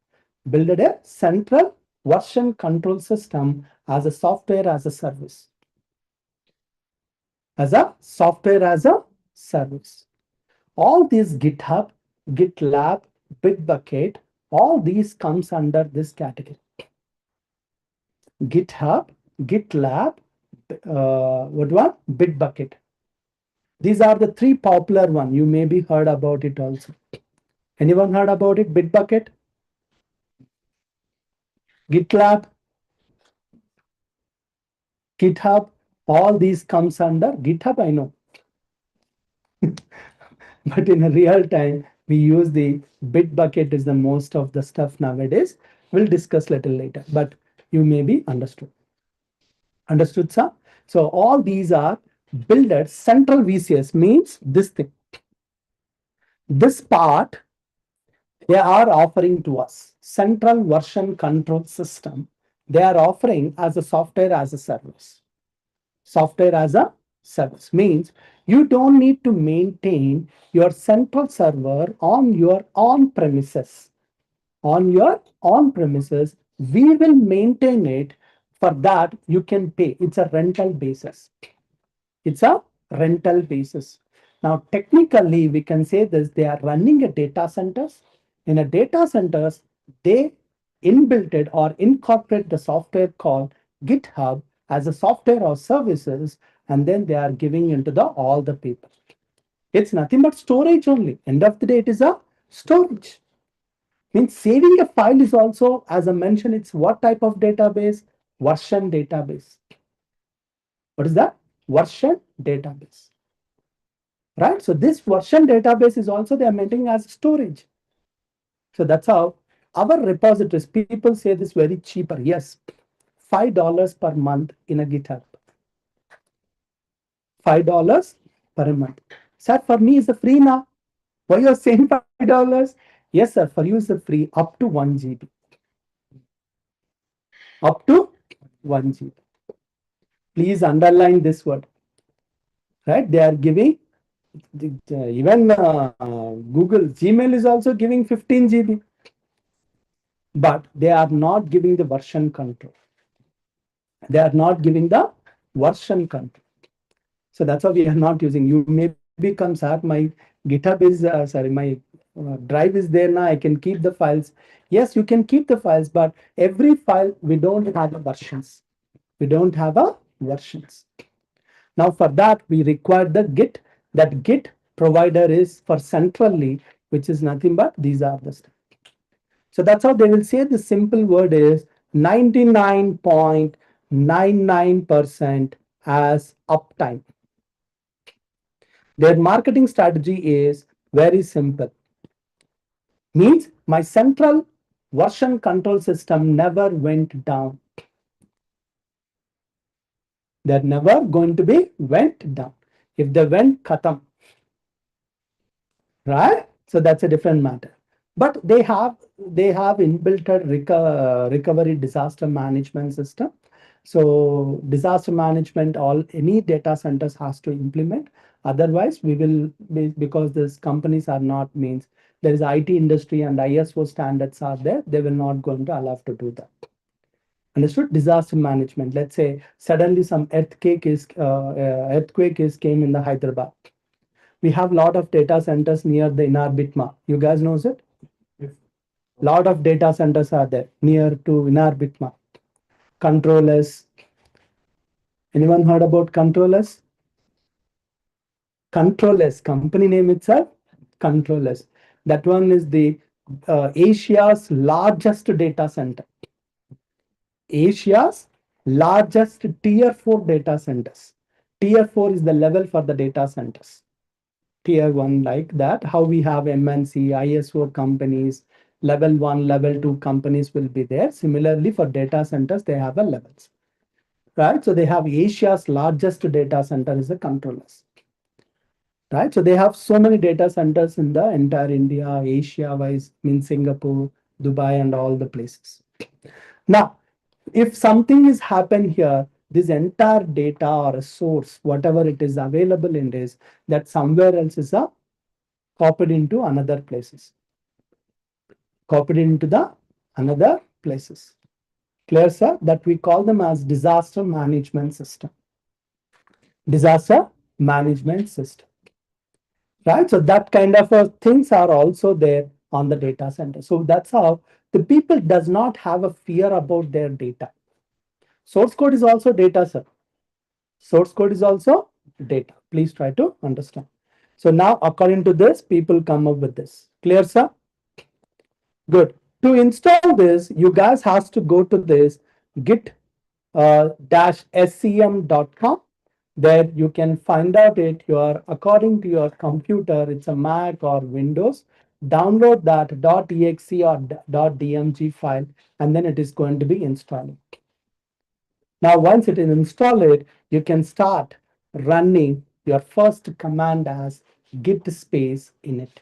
builded a central version control system as a software as a service, as a software as a service. All these GitHub, GitLab, Bitbucket, all these comes under this category. GitHub, GitLab, what one? Bitbucket. These are the three popular one. You may be heard about it also. Anyone heard about it? Bitbucket, GitLab, GitHub, all these comes under GitHub, I know. But in a real time, we use the Bitbucket is the most of the stuff nowadays. We'll discuss little later, but you may be understood. Understood, sir? So all these are builded central VCS means this thing. This part they are offering to us central version control system. They are offering as a software as a service. Software as a service means you don't need to maintain your central server on your on premises. On your on premises, we will maintain it. For that, you can pay. It's a rental basis. It's a rental basis. Now, technically, we can say this, they are running a data centers. In a data centers, they inbuilt it or incorporate the software called GitHub as a software or services, and then they are giving into the all the people. It's nothing but storage only. End of the day, it is a storage. Means saving a file is also, as I mentioned, it's what type of database? Version database. What is that? Version database. Right? So this version database is also they are maintaining as storage. So that's how our repositories, people say this very cheaper. Yes, $5 per month in a GitHub. $5 per month. Sir, for me is a free now. Why you're saying $5? Yes, sir, for you is a free up to 1 GB. Up to 1 GB. Please underline this word. Right? They are giving even Google Gmail is also giving 15 GB, but they are not giving the version control. They are not giving the version control. So that's why we are not using. You may be become, sir, my GitHub is, sorry, my drive is there now. I can keep the files. Yes, you can keep the files, but every file we don't have a versions. We don't have a versions. Now for that we require the Git. That Git provider is for centrally, which is nothing but these are the stuff. So that's how they will say the simple word is 99.99% as uptime. Their marketing strategy is very simple. Means my central version control system never went down. They're never going to be went down. If they went, khatam, right? So that's a different matter. But they have inbuilt a recovery disaster management system. So disaster management, all any data centers has to implement. Otherwise, we will be, because these companies are not means there is IT industry and ISO standards are there. They will not going to allow to do that. Understood? Disaster management. Let's say suddenly some earthquake is came in the Hyderabad. We have a lot of data centers near the Inarbitma. You guys knows it? Lot of data centers are there near to Inarbitma. Controllers. Anyone heard about controllers? Controllers, company name itself, controllers. That one is the Asia's largest data center. Asia's largest tier 4 data centers. Tier 4 is the level for the data centers. Tier 1 like that, how we have MNC, ISO companies, level 1, level 2 companies will be there. Similarly, for data centers, they have a levels, right? So they have Asia's largest data center is the controllers, right? So they have so many data centers in the entire India, Asia wise, means Singapore, Dubai, and all the places. Now, if something is happen here, this entire data or a source, whatever it is available in this, that somewhere else is a copied into another places, copied into the another places. Clear, sir? That we call them as disaster management system. Disaster management system, right? So that kind of things are also there on the data center. So that's how the people does not have a fear about their data. Source code is also data, sir. Source code is also data. Please try to understand. So now, according to this, people come up with this. Clear, sir? Good. To install this, you guys has to go to this git scm.com. There you can find out it your according to your computer, it's a Mac or Windows. Download that .exe or .dmg file, and then it is going to be installing. Now, once it is installed, you can start running your first command as git space init.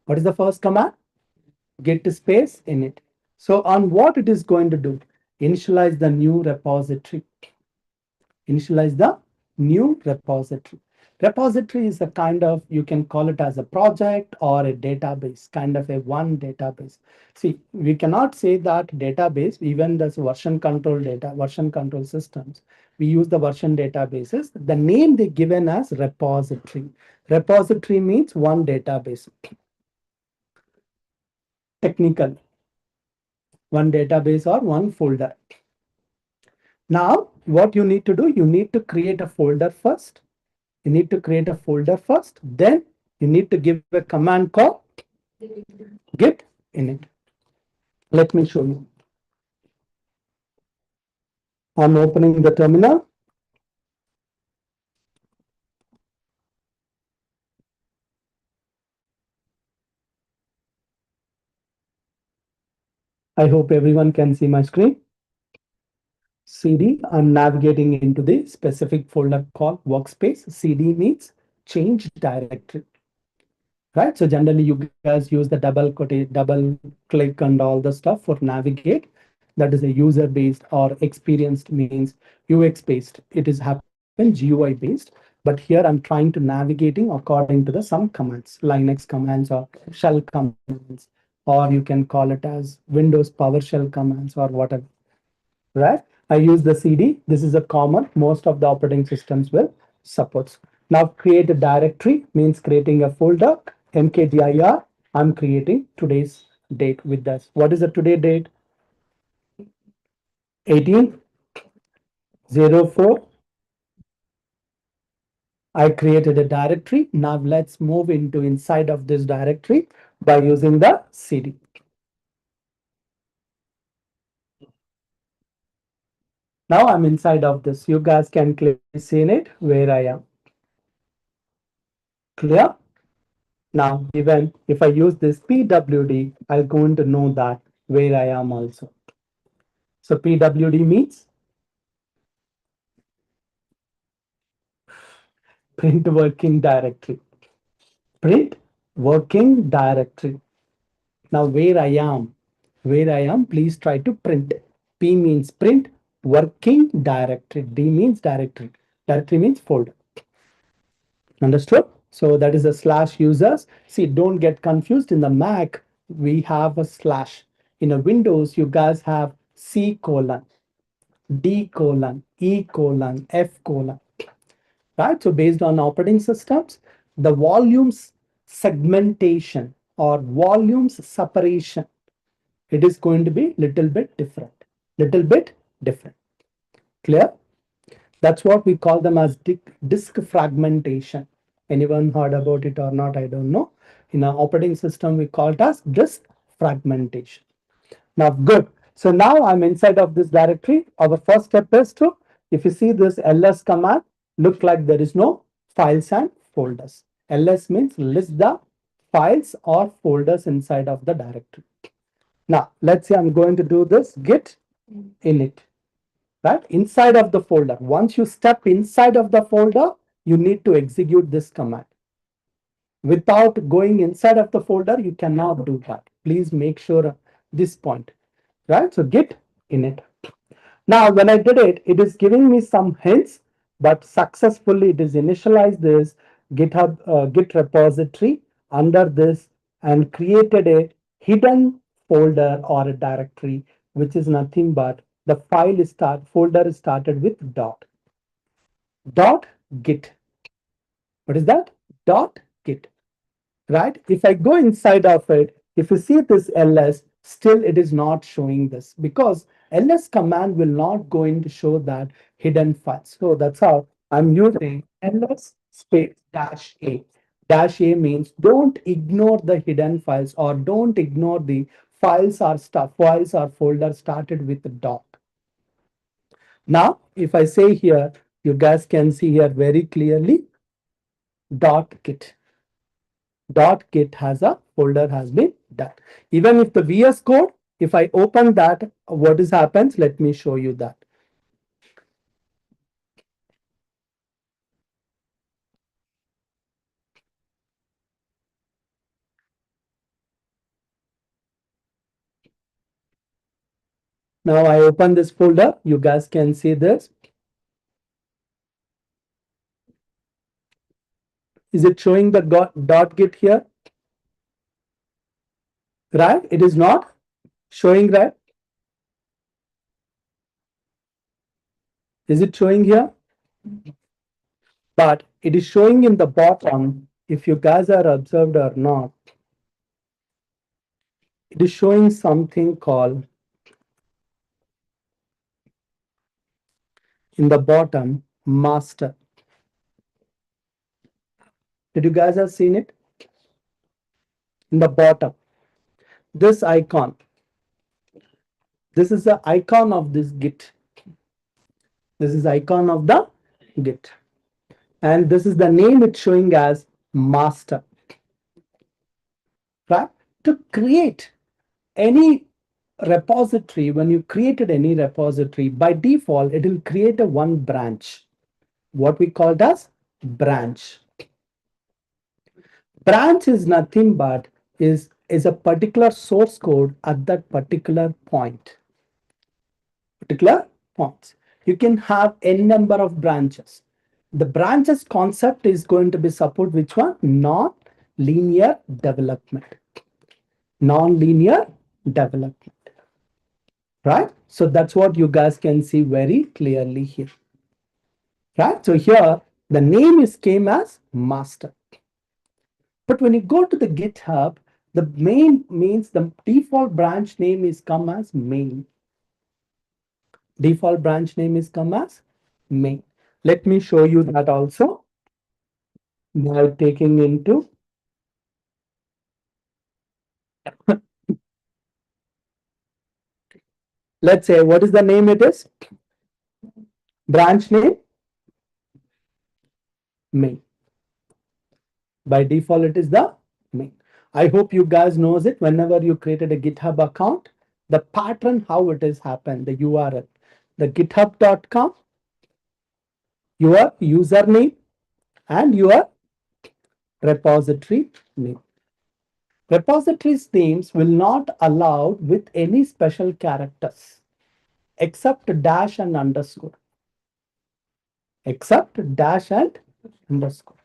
What is the first command? Git space init. So on what it is going to do? Initialize the new repository. Initialize the new repository. Repository is a kind of, you can call it as a project or a database, kind of a one database. See, we cannot say that database, even this version control data, version control systems, we use the version databases. The name they given as repository. Repository means one database. Technical, one database or one folder. Now, what you need to do, you need to create a folder first. You need to create a folder first. Then you need to give a command called git init. Let me show you. I'm opening the terminal. I hope everyone can see my screen. CD, I'm navigating into the specific folder called workspace. CD means change directory. Right? So generally you guys use the double click and all the stuff for navigate. That is a user based or experienced means UX based. It is happen GUI based. But here I'm trying to navigating according to the some commands, Linux commands or shell commands, or you can call it as Windows PowerShell commands or whatever. Right? I use the CD. This is a common, most of the operating systems will support. Now create a directory means creating a folder. mkdir, I'm creating today's date with this. What is the today date? 1804. I created a directory. Now let's move into inside of this directory by using the cd. Now I'm inside of this. You guys can clearly see it where I am. Clear? Now, even if I use this PWD, I'm going to know that where I am also. So PWD means print working directory. Print working directory. Now where I am, please try to print. P means print, working directory. D means directory. Directory means folder. Understood? So that is a slash users. See, don't get confused. In the Mac, we have a slash. In a Windows, you guys have C colon, D colon, E colon, F colon. Right? So based on operating systems, the volumes segmentation or volumes separation, it is going to be little bit different. Little bit different. Clear? That's what we call them as disk fragmentation. Anyone heard about it or not? I don't know. In our operating system, we call it as disk fragmentation. Now, good. So now I'm inside of this directory. Our first step is to, if you see this ls command, look like there is no files and folders. ls means list the files or folders inside of the directory. Now, let's say I'm going to do this git init. Right inside of the folder. Once you step inside of the folder, you need to execute this command. Without going inside of the folder, you cannot do that. Please make sure this point, right? So git init. Now, when I did it, it is giving me some hints, but successfully it is initialized this GitHub Git repository under this and created a hidden folder or a directory, which is nothing but the folder is started with dot git. What is that? Dot git. Right? If I go inside of it, if you see this ls, still it is not showing this because ls command will not going to show that hidden files. So that's how I'm using ls space dash a. Dash a means don't ignore the hidden files or don't ignore the files or folder started with dot. Now, if I say here, you guys can see here very clearly dot git. Dot git has a folder has been done. Even if the VS code, if I open that, what is happens? Let me show you that. Now I open this folder. You guys can see this. Is it showing the dot git here? Right? It is not showing, right? Is it showing here? But it is showing in the bottom. If you guys are observed or not, it is showing something called in the bottom master. Did you guys have seen it? In the bottom, this icon. This is the icon of this git. This is icon of the git. And this is the name it's showing as master. Right? To create any repository, when you created any repository, by default, it will create a one branch. What we called as branch. Branch is nothing but is a particular source code at that particular point. Particular points. You can have n number of branches. The branches concept is going to be support which one? Non-linear development. Non-linear development. Right? So that's what you guys can see very clearly here. Right? So here The name is came as master. But when you go to the GitHub, the main means the default branch name is come as main. Default branch name is come as main. Let me show you that also. Now taking into let's say what is the name it is? Branch name main. By default, it is the main. I hope you guys knows it. Whenever you created a GitHub account, the pattern how it has happened, the URL, the github.com, your username and your repository name. Repositories names will not allow with any special characters except dash and underscore. Except dash and underscore.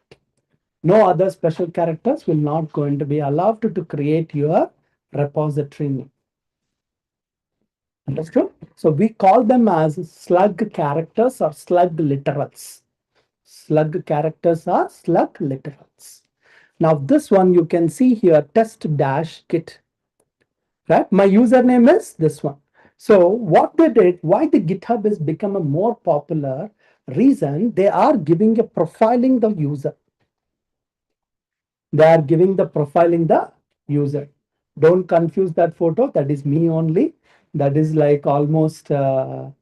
No other special characters will not going to be allowed to create your repository name. Understood? So we call them as slug characters or slug literals. Slug characters are slug literals. Now this one you can see here test dash git. Right? My username is this one. So what they did, why the GitHub has become a more popular reason, they are giving a profiling the user. They are giving the profiling the user. Don't confuse that photo. That is me only. That is like almost 14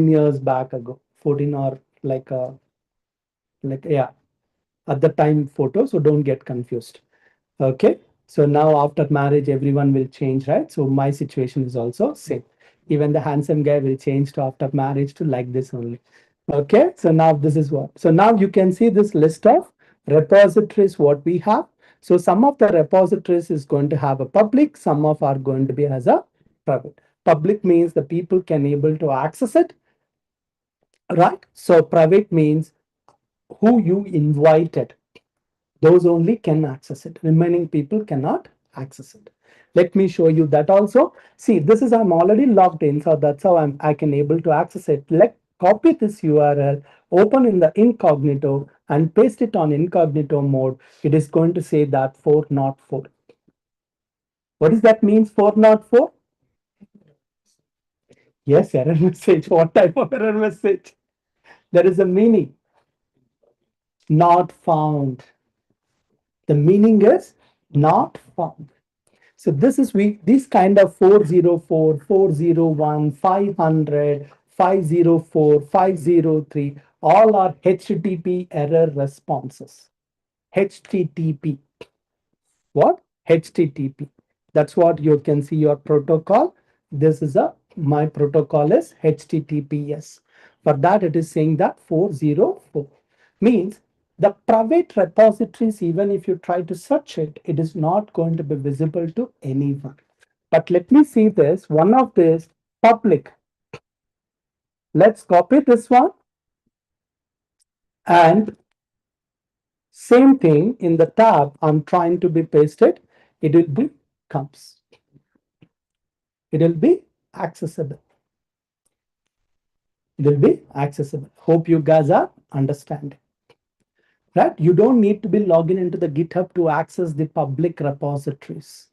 years back ago. 14 or like yeah, at the time photo. So don't get confused. Okay. So now after marriage, everyone will change, right? So my situation is also same. Even the handsome guy will change to after marriage to like this only. Okay. So now this is what. So now you can see this list of repositories what we have. So some of the repositories is going to have a public, some of are going to be as a private. Public means the people can able to access it, right? So private means who you invited, those only can access it. Remaining people cannot access it. Let me show you that also. See, this is I'm already logged in, so that's how I can able to access it. Let copy this URL, open in the incognito and paste it on incognito mode. It is going to say that 404. What does that mean 404? Yes, error message. What type of error message? There is a meaning. Not found. The meaning is not found. So this is this kind of 404, 401, 500, 504, 503, all are HTTP error responses. HTTP. What? HTTP. That's what you can see your protocol. This is my protocol is HTTPS. For that, it is saying that 404 means the private repositories, even if you try to search it, it is not going to be visible to anyone. But let me see this. One of this public. Let's copy this one. And same thing in the tab I'm trying to be pasted. It will be comes. It will be accessible. It will be accessible. Hope you guys are understanding. Right? You don't need to be logging into the GitHub to access the public repositories.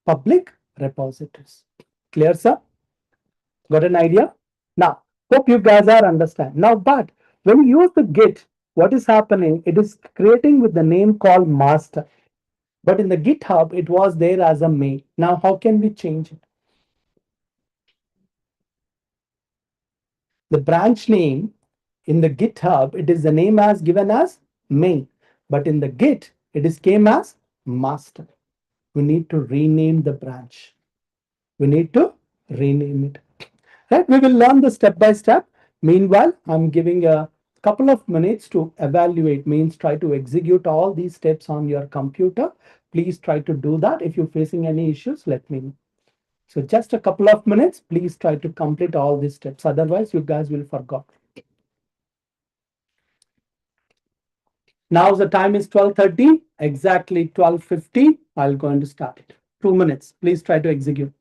Public repositories. Clear, sir? Got an idea? Now, hope you guys are understand. Now, but when you use the Git, what is happening? It is creating with the name called master. But in the GitHub, it was there as a main. Now, how can we change it? The branch name in the GitHub, it is the name as given as main. But in the Git, it is came as master. We need to rename the branch. We need to rename it. Right? We will learn the step by step. Meanwhile, I'm giving a couple of minutes to evaluate, means try to execute all these steps on your computer. Please try to do that. If you're facing any issues, let me know. So just a couple of minutes, please try to complete all these steps. Otherwise, you guys will forget. Now the time is 12:30, exactly 12:50. I'll go and start it. 2 minutes. Please try to execute.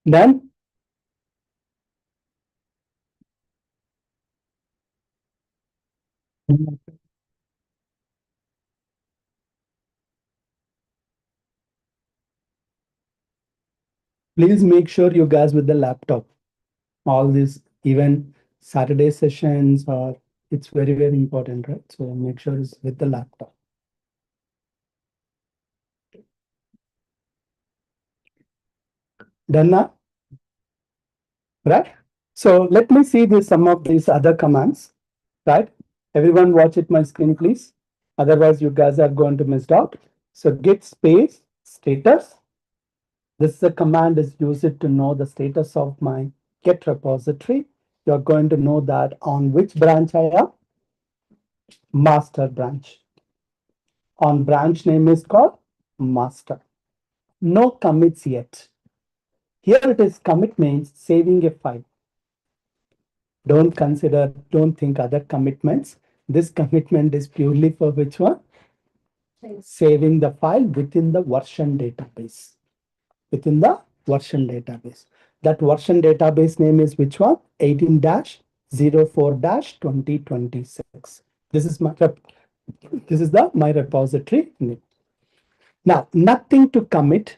Then please make sure you guys with the laptop. All these even Saturday sessions are it's very, very important, right? So make sure it's with the laptop. Done now? Right? So let me see this some of these other commands, right? Everyone watch it my screen, please. Otherwise, you guys are going to miss out. So git space status. This is a command is used to know the status of my Git repository. You're going to know that on which branch I am, master branch. On branch name is called master. No commits yet. Here it is commit means saving a file. Don't think other commitments. This commitment is purely for which one? Saving the file within the version database. Within the version database. That version database name is which one? 18-04-2026. This is my repository name. Now, nothing to commit.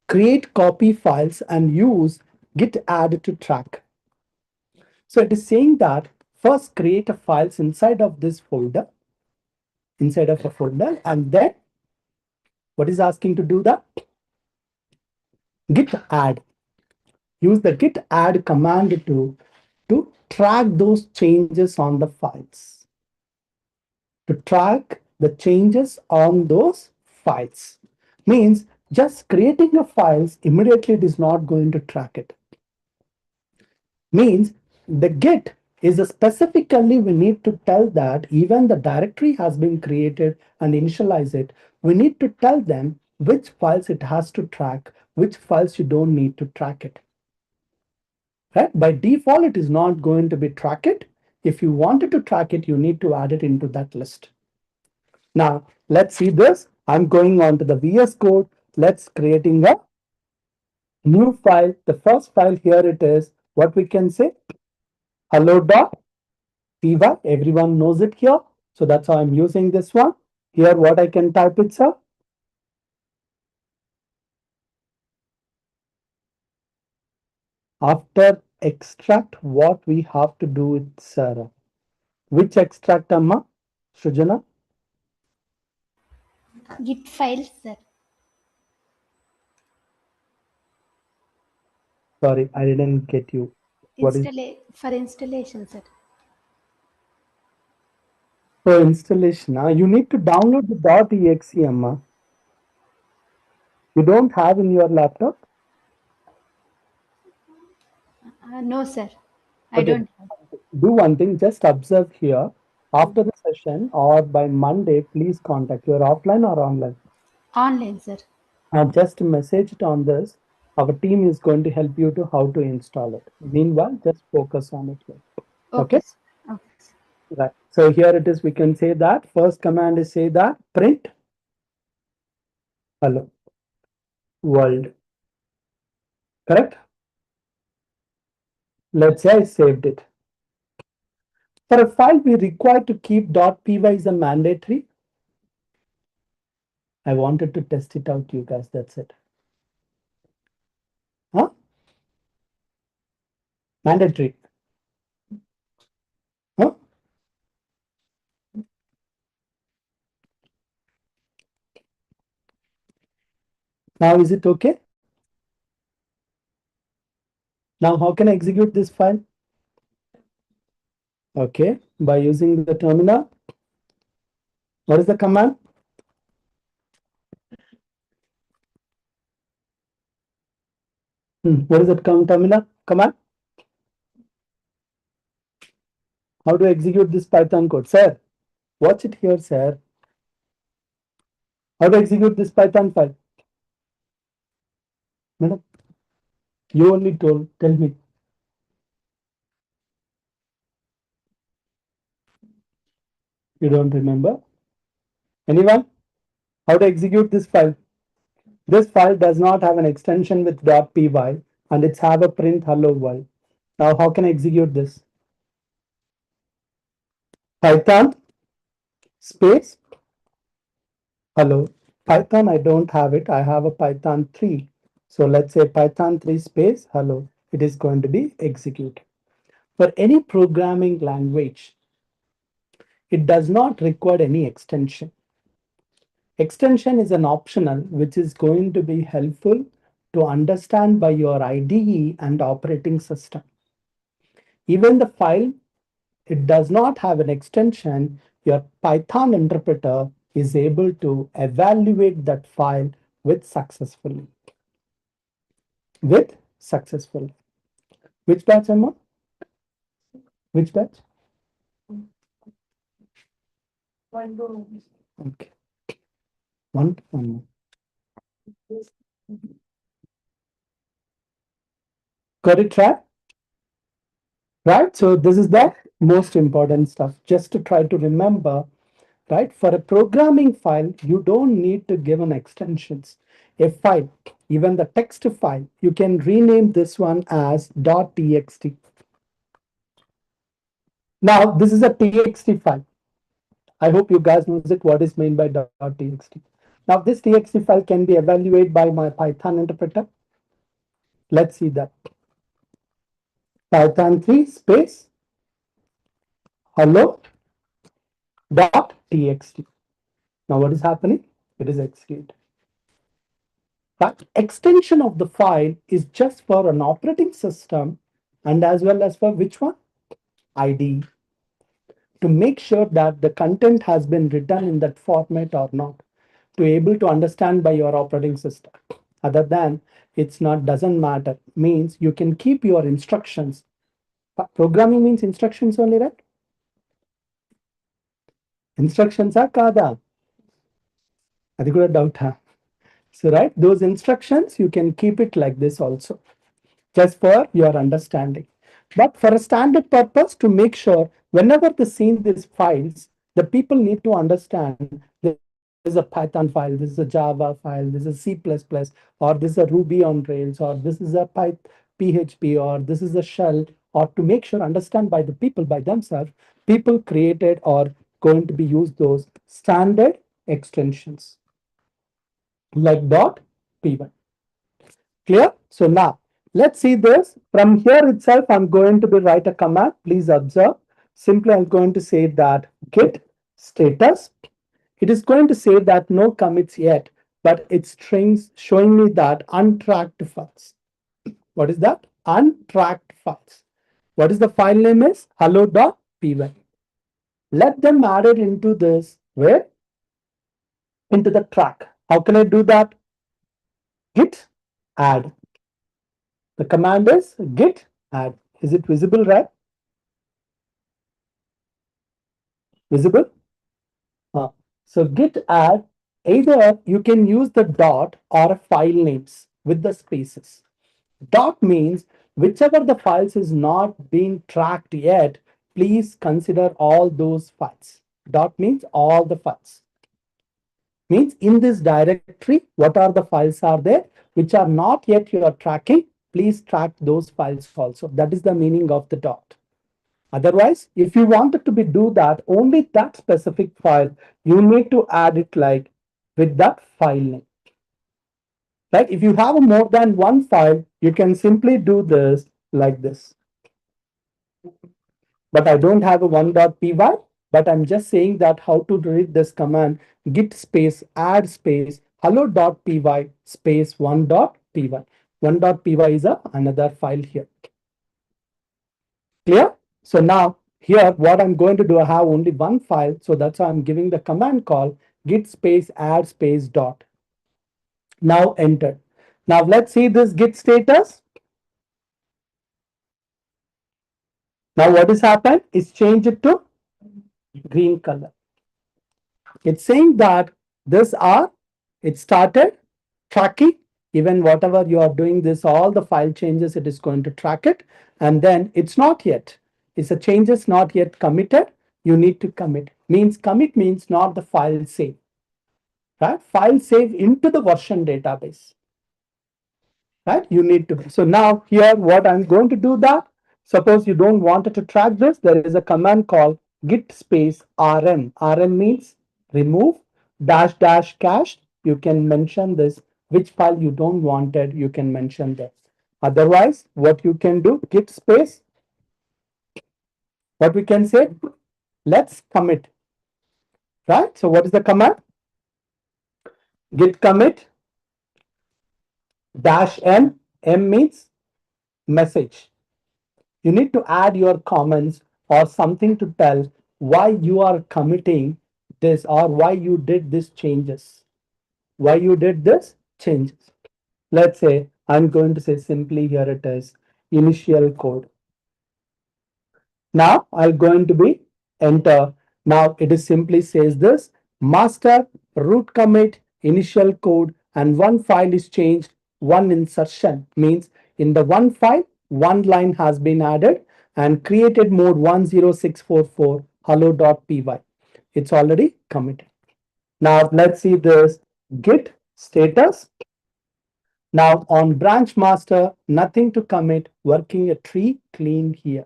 Create copy files and use git add to track. So it is saying that first create a files inside of this folder, inside of a folder, and then what is asking to do that? Git add. Use the git add command to track those changes on the files. To track the changes on those files. Means just creating a files immediately it is not going to track it. Means the git is specifically we need to tell that even the directory has been created and initialize it. We need to tell them which files it has to track, which files you don't need to track it. Right? By default, it is not going to be track it. If you wanted to track it, you need to add it into that list. Now, let's see this. I'm going on to the VS Code. Let's creating a new file. The first file here it is what we can say hello.py. Everyone knows it here. So that's how I'm using this one. Here, what I can type it, sir. After extract, what we have to do with sir? Which extract, Amma? Shrujana? Git files, sir. Sorry, I didn't get you. What is For installation, sir. for installation? You need to download the .exe, Amma. You don't have in your laptop? No, sir. I Okay, don't have. do one thing, just observe here. After the session or by Monday, please contact. You're offline or online? Online, sir. Just message it on this. Our team is going to help you to how to install it. Meanwhile, just focus on it here. Okay, Okay? sir. Okay, sir. Right. So here it is. We can say that first command is say that print hello world. Correct? Let's say I saved it. For a file, we require to keep .py is a mandatory. I wanted to test it out, you guys. That's it. Huh? Mandatory. Huh? Now is it okay? Now how can I execute this file? Okay, by using the terminal. What is the command? What is that terminal command? How to execute this Python code? Sir, watch it here, sir. How to execute this Python file? Madam, you only told, tell me. You don't remember? Anyone? How to execute this file? This file does not have an extension with .py and it's have a print hello world. Now how can I execute this? Python space hello. Python, I don't have it. I have a Python 3. So let's say Python 3 space hello. It is going to be executed. For any programming language, it does not require any extension. Extension is an optional which is going to be helpful to understand by your IDE and operating system. Even the file, it does not have an extension, your Python interpreter is able to evaluate that file with successfully. With successfully. Which batch, Emma? Which batch? Okay. One. Got it right? Right? So this is the most important stuff. Just to try to remember, right? For a programming file, you don't need to give an extensions. A file, even the text file, you can rename this one as .txt. Now, this is a txt file. I hope you guys knows it, what is meant by .txt. Now, this txt file can be evaluated by my Python interpreter. Let's see that. Python 3 space hello.txt. Now, what is happening? It is executed. That extension of the file is just for an operating system and as well as for which one? ID. To make sure that the content has been written in that format or not, to able to understand by your operating system. Other than it's not, doesn't matter, means you can keep your instructions. Programming means instructions only, right? Instructions are kada. Adi kuda doubt ha. So right, those instructions you can keep it like this also, just for your understanding. But for a standard purpose, to make sure whenever they see these files, the people need to understand there is a Python file, this is a Java file, this is C++, or this is a Ruby on Rails, or this is a PHP, or this is a shell, or to make sure understand by the people by themselves, people created or going to be used those standard extensions like .py. Clear? So now let's see this. From here itself, I'm going to be write a command. Please observe. Simply, I'm going to say that git status. It is going to say that no commits yet, but it's strings showing me that untracked files. What is that? Untracked files. What is the file name is? Hello.py. Let them add it into this, where? Into the track. How can I do that? Git add. The command is git add. Is it visible, right? Visible? So git add, either you can use the dot or file names with the spaces. Dot means whichever the files is not being tracked yet, please consider all those files. Dot means all the files. Means in this directory, what are the files are there which are not yet you are tracking, please track those files also. That is the meaning of the dot. Otherwise, if you wanted to be do that, only that specific file, you need to add it like with that file name. Right? If you have more than one file, you can simply do this like this. But I don't have a one.py, but I'm just saying that how to read this command, git space add space hello.py space one.py. One.py is another file here. Clear? So now here, what I'm going to do, I have only one file. So that's why I'm giving the command call git space add space dot. Now enter. Now let's see this git status. Now what has happened is change it to green color. It's saying that this are, it started tracking Even whatever you are doing this, all the file changes, it is going to track it. And then it's not yet. It's a changes not yet committed. You need to commit. Means commit means not the file save, right? File save into the version database, right? You need to. So now here, what I'm going to do that. Suppose you don't want it to track this. There is a command called git space rn. Rn means remove dash dash cache. You can mention this. Which file you don't want it, you can mention this. Otherwise, what you can do, git space, what we can say, let's commit, right? So what is the command? Git commit dash m. M means message. You need to add your comments or something to tell why you are committing this or why you did this changes. Why you did this changes. Let's say I'm going to say simply here it is initial code. Now I'm going to be enter. Now it is simply says this master root commit initial code and one file is changed. One insertion means in the one file, one line has been added and created mode 10644 hello.py. It's already committed. Now let's see this git status. Now on branch master, nothing to commit, working a tree clean here.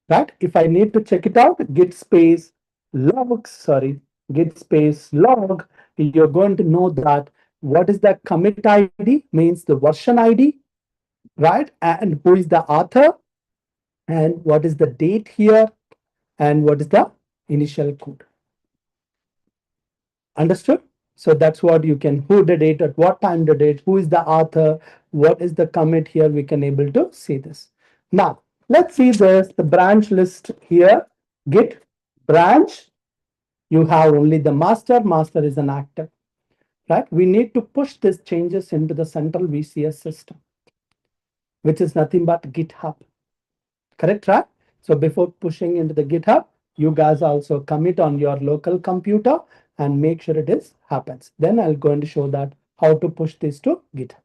Right? If I need to check it out, git space log, sorry, git space log, you're going to know that what is the commit ID means the version ID, right? And who is the author and what is the date here and what is the initial code. Understood? So that's what you can, who the date, at what time the date, who is the author, what is the commit here, we can able to see this. Now, let's see this, the branch list here, git branch, you have only the master, master is an active, right? We need to push these changes into the central VCS system, which is nothing but GitHub, correct, right? So before pushing into the GitHub, you guys also commit on your local computer and make sure it is happens. Then I'll going to show that how to push this to GitHub.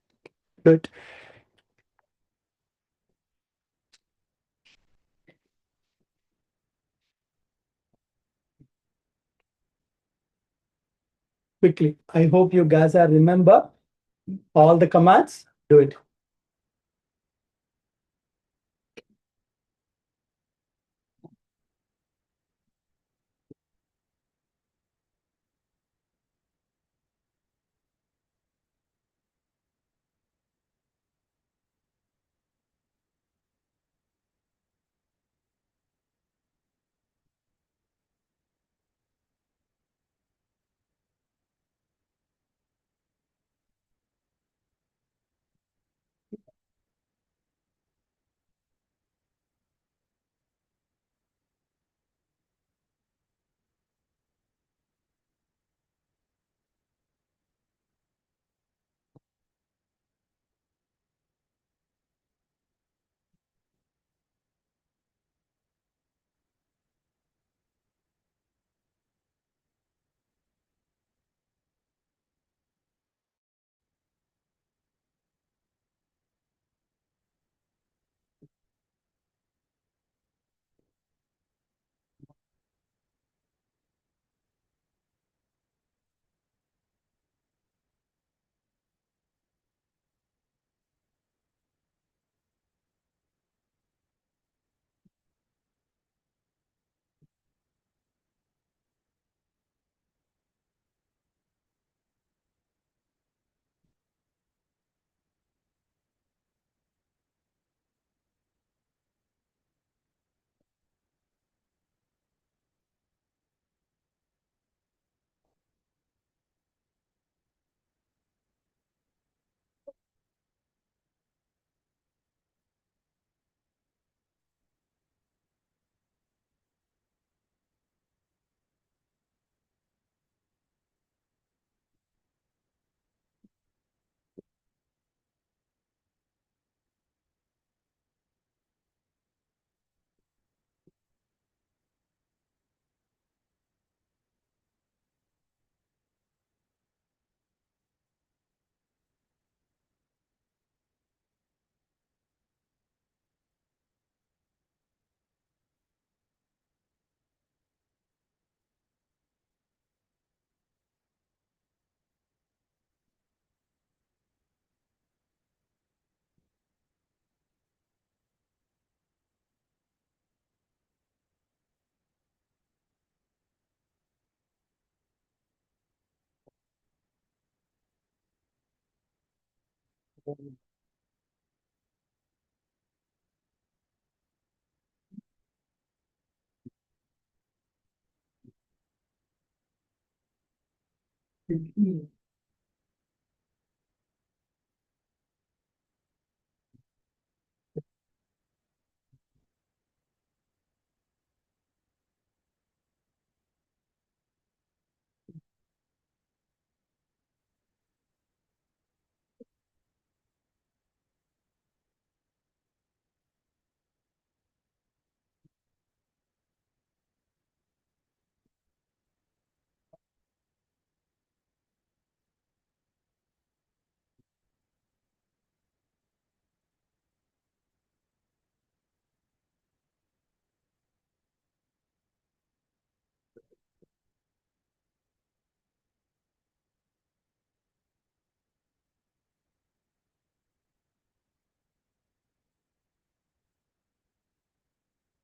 Do it quickly. I hope you guys are remember all the commands. Do it.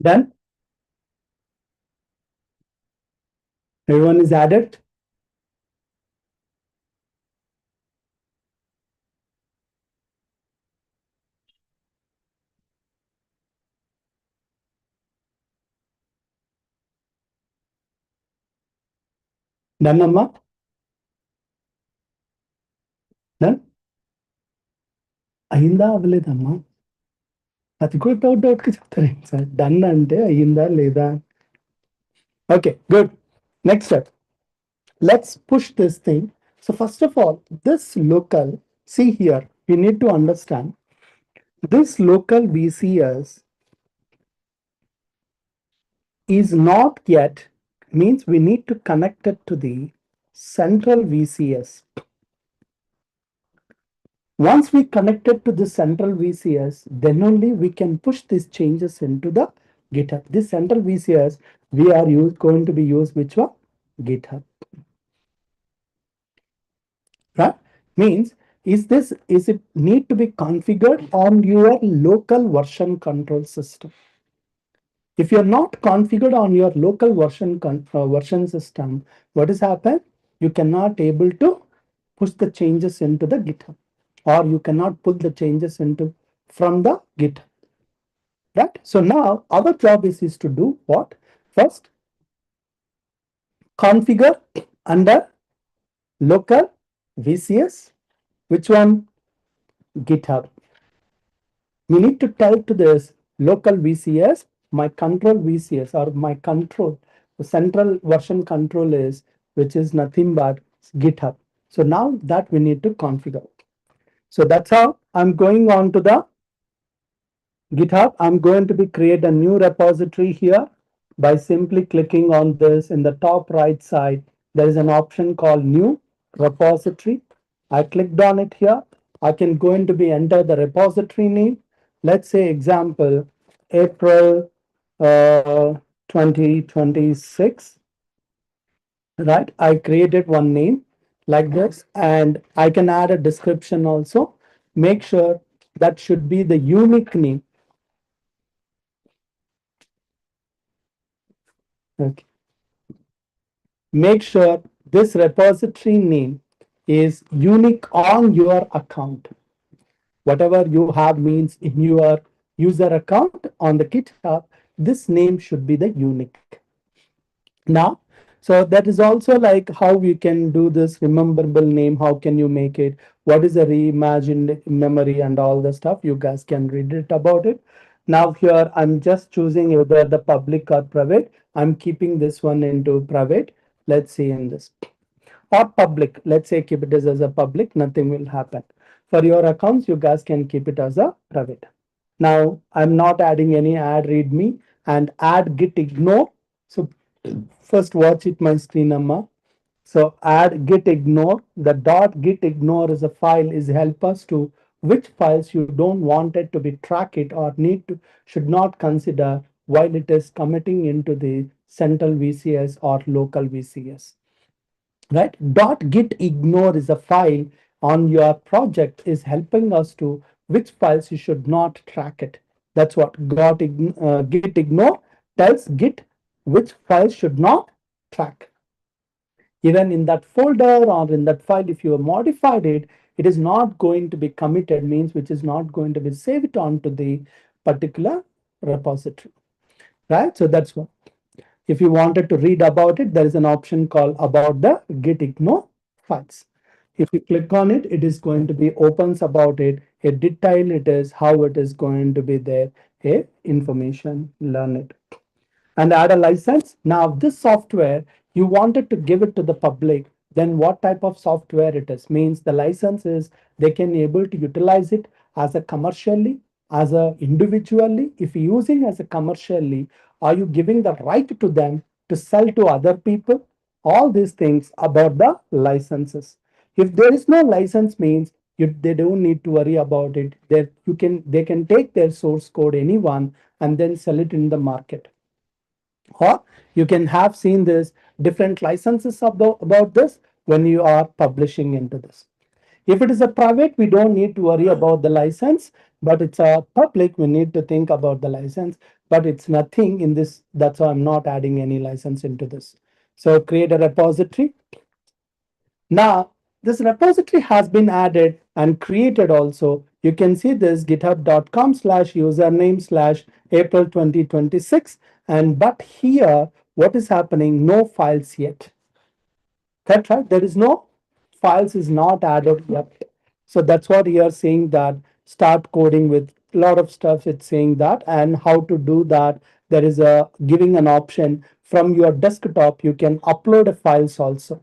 Done? Everyone is added? Done, Amma? Done? అయిందా అవ్వలేదమ్మా? అది కూడా డౌట్గా చెప్తారేంటి sir? Done అంటే అయ్యిందా లేదా? Okay, good. Next step. Let's push this thing. So first of all, this local, see here, we need to understand this local VCS is not yet, means we need to connect it to the central VCS. Once we connect it to the central VCS, then only we can push these changes into the GitHub. This central VCS, we are going to be used which one? GitHub. Right? Means, is it need to be configured on your local version control system? If you're not configured on your local version system, what has happened? You cannot able to push the changes into the GitHub, or you cannot pull the changes into from the GitHub. Right? So now our job is to do what? First, configure under local VCS. Which one? GitHub. We need to tell to this local VCS, my control VCS or my control, the central version control is, which is nothing but GitHub. So now that we need to configure. So that's how I'm going on to the GitHub. I'm going to be create a new repository here by simply clicking on this in the top right side. There is an option called new repository. I clicked on it here. I can going to be enter the repository name. Let's say example, April 2026, right? I created one name like this, and I can add a description also. Make sure that should be the unique name. Okay. Make sure this repository name is unique on your account. Whatever you have means in your user account on the GitHub, this name should be the unique. Now, so that is also like how we can do this rememberable name. How can you make it? What is a reimagined memory and all the stuff? You guys can read it about it. Now here I'm just choosing either the public or private. I'm keeping this one into private. Let's see in this or public. Let's say keep it as a public. Nothing will happen. For your accounts, you guys can keep it as a private. Now I'm not adding any add readme and add git ignore. So first watch it my screen, Amma. So add git ignore. The dot git ignore is a file is help us to which files you don't want it to be track it or need to should not consider while it is committing into the central VCS or local VCS. Right? Dot git ignore is a file on your project is helping us to which files you should not track it. That's what git ignore tells git which files should not track. Even in that folder or in that file, if you have modified it, it is not going to be committed, means which is not going to be saved onto the particular repository, right? So that's what. If you wanted to read about it, there is an option called about the git ignore files. If you click on it, it is going to be opens about it, a detail it is, how it is going to be there, a information, learn it and add a license. Now, this software, you wanted to give it to the public, then what type of software it is? Means the license is they can able to utilize it as a commercially, as a individually. If you're using as a commercially, are you giving the right to them to sell to other people? All these things about the licenses. If there is no license means they don't need to worry about it. They can take their source code anyone and then sell it in the market, or you can have seen this different licenses about this when you are publishing into this. If it is a private, we don't need to worry about the license, but it's a public, we need to think about the license, but it's nothing in this. That's why I'm not adding any license into this. So create a repository. Now, this repository has been added and created also. You can see this github.com/username/April 2026. And but here, what is happening? No files yet. That's right. There is no files is not added yet. So that's what you are saying that start coding with a lot of stuff. It's saying that and how to do that. There is a giving an option from your desktop. You can upload a files also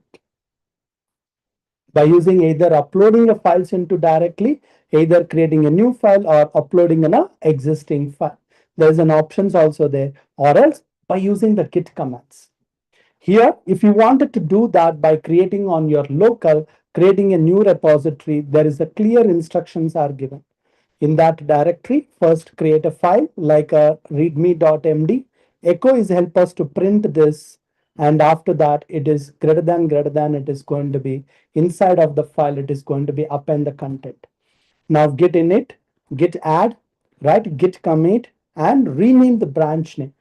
by using either uploading the files into directly, either creating a new file or uploading an existing file. There's an options also there, or else by using the git commands. Here, if you wanted to do that by creating on your local, creating a new repository, there is a clear instructions are given. In that directory, first create a file like a readme.md. Echo is help us to print this, and after that it is greater than it is going to be inside of the file, it is going to be append the content. Now git init, git add, right, git commit and rename the branch name,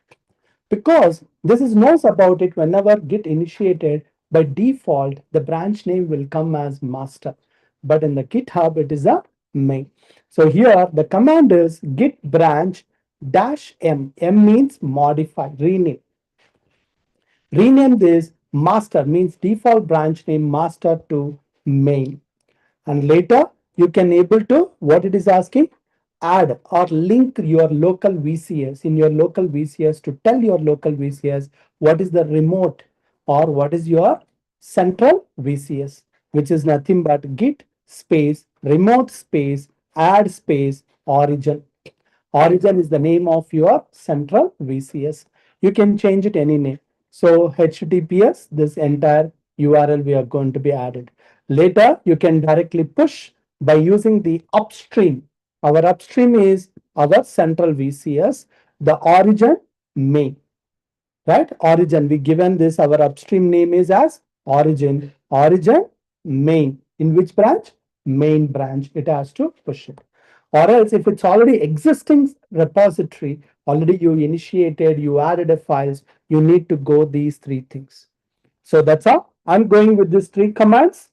because this is knows about it. Whenever git initiated, by default the branch name will come as master, but in the github it is a main. So here the command is git branch dash m means modify, rename this master, means default branch name master to main. And later you can able to what it is asking, add or link your local VCS in your local VCS, to tell your local VCS what is the remote or what is your central VCS, which is nothing but git space remote space add space origin. Origin is the name of your central VCS. You can change it any name. So HTTPS, this entire URL we are going to be added. Later, you can directly push by using the upstream. Our upstream is our central VCS, the origin main, right? Origin, we given this, our upstream name is as origin main. In which branch? Main branch. It has to push it. Or else if it's already existing repository, already you initiated, you added a files, you need to go these three things. So that's how I'm going with these three commands.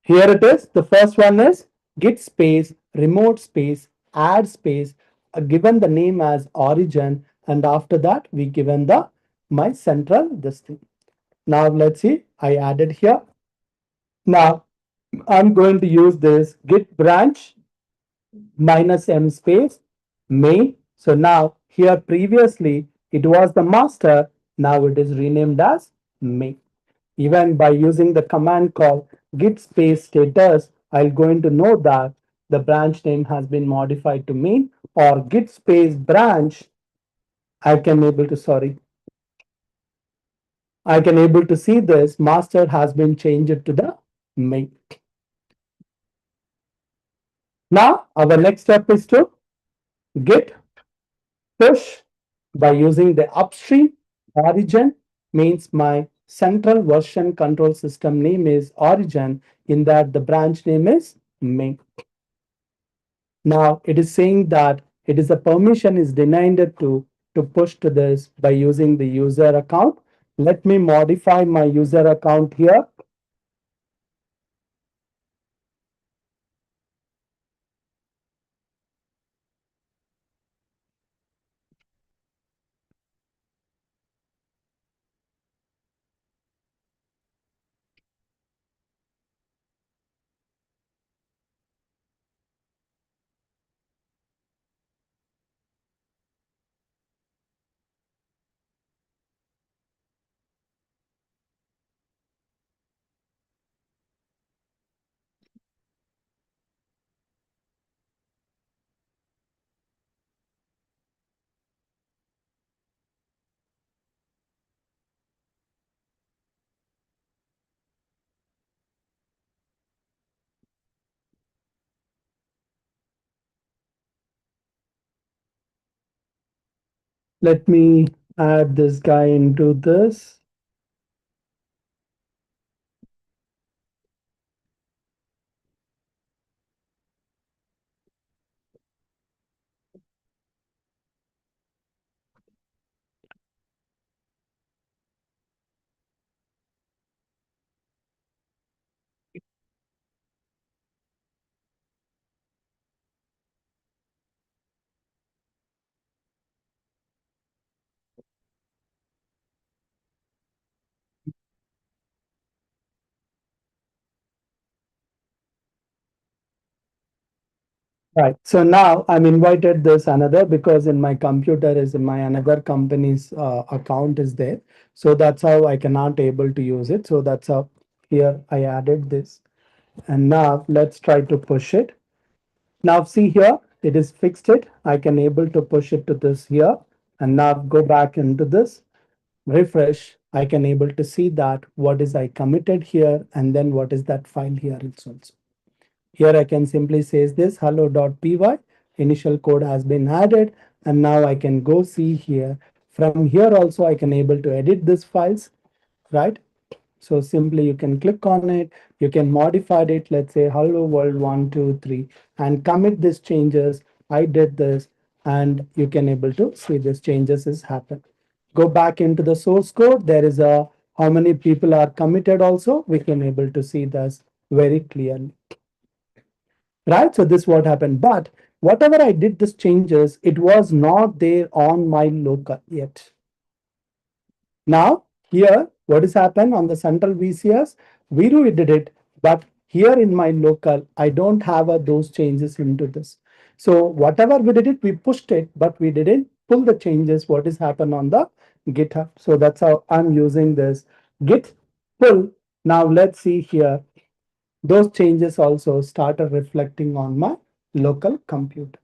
Here it is. The first one is git space, remote space, add space, given the name as origin, and after that we given the my central this thing. Now let's see, I added here. Now I'm going to use this git branch minus m space main. So now here previously it was the master, now it is renamed as main. Even by using the command called git space status, I'll going to know that the branch name has been modified to main, or git space branch, I can able to, sorry, I can able to see this master has been changed to the main. Now our next step is to git push by using the upstream. Origin means my central version control system name is origin, in that the branch name is main. Now it is saying that it is a permission is denied to push to this by using the user account. Let me modify my user account here. Let me add this guy into this. Right. So now I'm invited this another because in my computer is in my another company's account is there. So that's how I cannot able to use it. So that's how here I added this. And now let's try to push it. Now see here, it is fixed it. I can able to push it to this here. And now go back into this, refresh. I can able to see that what is I committed here and then what is that file here also. Here I can simply say this hello.py, initial code has been added, and now I can go see here. From here also I can able to edit these files, right? So simply you can click on it, you can modify it, let's say hello world 123 and commit these changes. I did this and you can able to see these changes is happened. Go back into the source code. There is a how many people are committed also. We can able to see this very clearly, right? So this what happened. But whatever I did this changes, it was not there on my local yet. Now here, what has happened on the central VCS? Veeru did it, but here in my local, I don't have those changes into this. So whatever we did it, we pushed it, but we didn't pull the changes. What has happened on the GitHub? So that's how I'm using this Git pull. Now let's see here. Those changes also started reflecting on my local computer.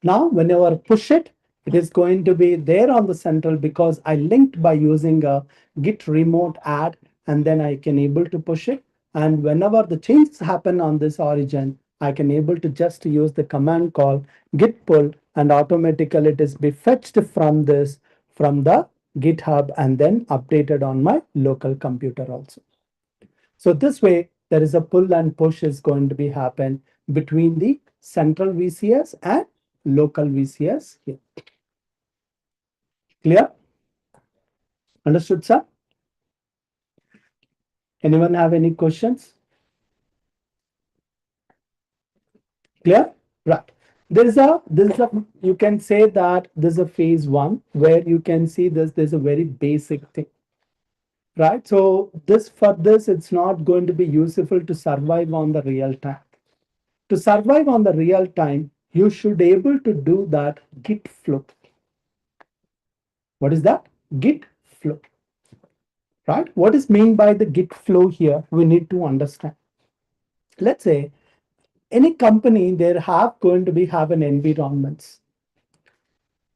Now, whenever I push it, it is going to be there on the central because I linked by using a git remote add and then I can able to push it. And whenever the changes happen on this origin, I can able to just use the command call git pull and automatically it is be fetched from this from the GitHub and then updated on my local computer also. So this way, there is a pull and push is going to be happen between the central VCS and local VCS here. Clear? Understood, sir? Anyone have any questions? Clear? Right. There's a you can say that there's a phase one where you can see there's a very basic thing, right? So this for this it's not going to be useful to survive on the real time. To survive on the real time, you should able to do that git flow. What is that? Git flow, right? What is meant by the git flow here? We need to understand. Let's say any company, they have going to be have an environments,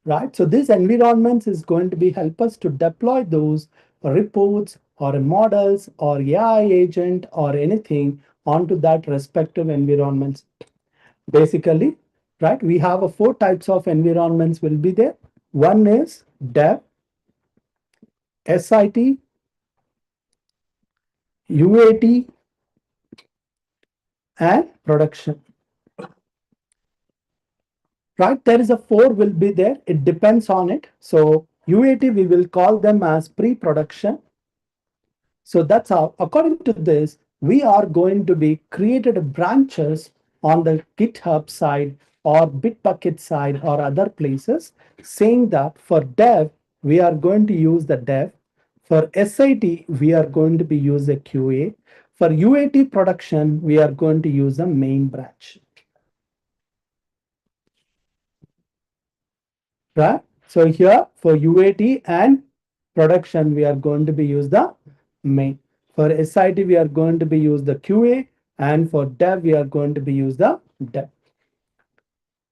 right? So this environments is going to be help us to deploy those reports or models or AI agent or anything onto that respective environments. Basically, right? We have a four types of environments will be there. One is dev, SIT, UAT, and production, right? There is a four will be there. It depends on it. So UAT, we will call them as pre-production. So that's how, according to this, we are going to be created branches on the GitHub side or Bitbucket side or other places, saying that for dev, we are going to use the dev. For SIT, we are going to be use a QA. For UAT production, we are going to use a main branch. Right? So here for UAT and production, we are going to be use the main. For SIT, we are going to be use the QA, and for dev, we are going to be use the dev.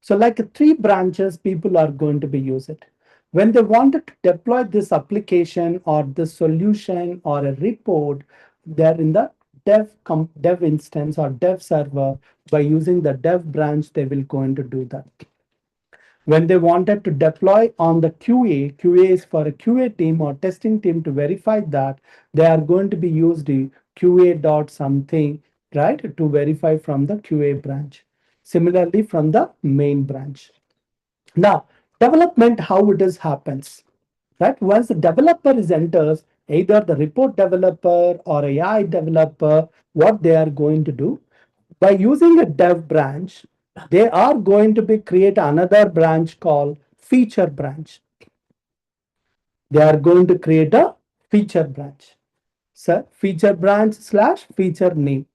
So like three branches, people are going to be use it. When they wanted to deploy this application or this solution or a report, they're in the dev instance or dev server. By using the dev branch, they will going to do that. When they wanted to deploy on the QA is for a QA team or testing team to verify that they are going to be used the QA dot something, right, to verify from the QA branch. Similarly, from the main branch. Now, development, how it is happens, right? Once the developer is enters, either the report developer or AI developer, what they are going to do, by using a dev branch, they are going to be create another branch called feature branch. They are going to create a feature branch. So feature branch slash feature name.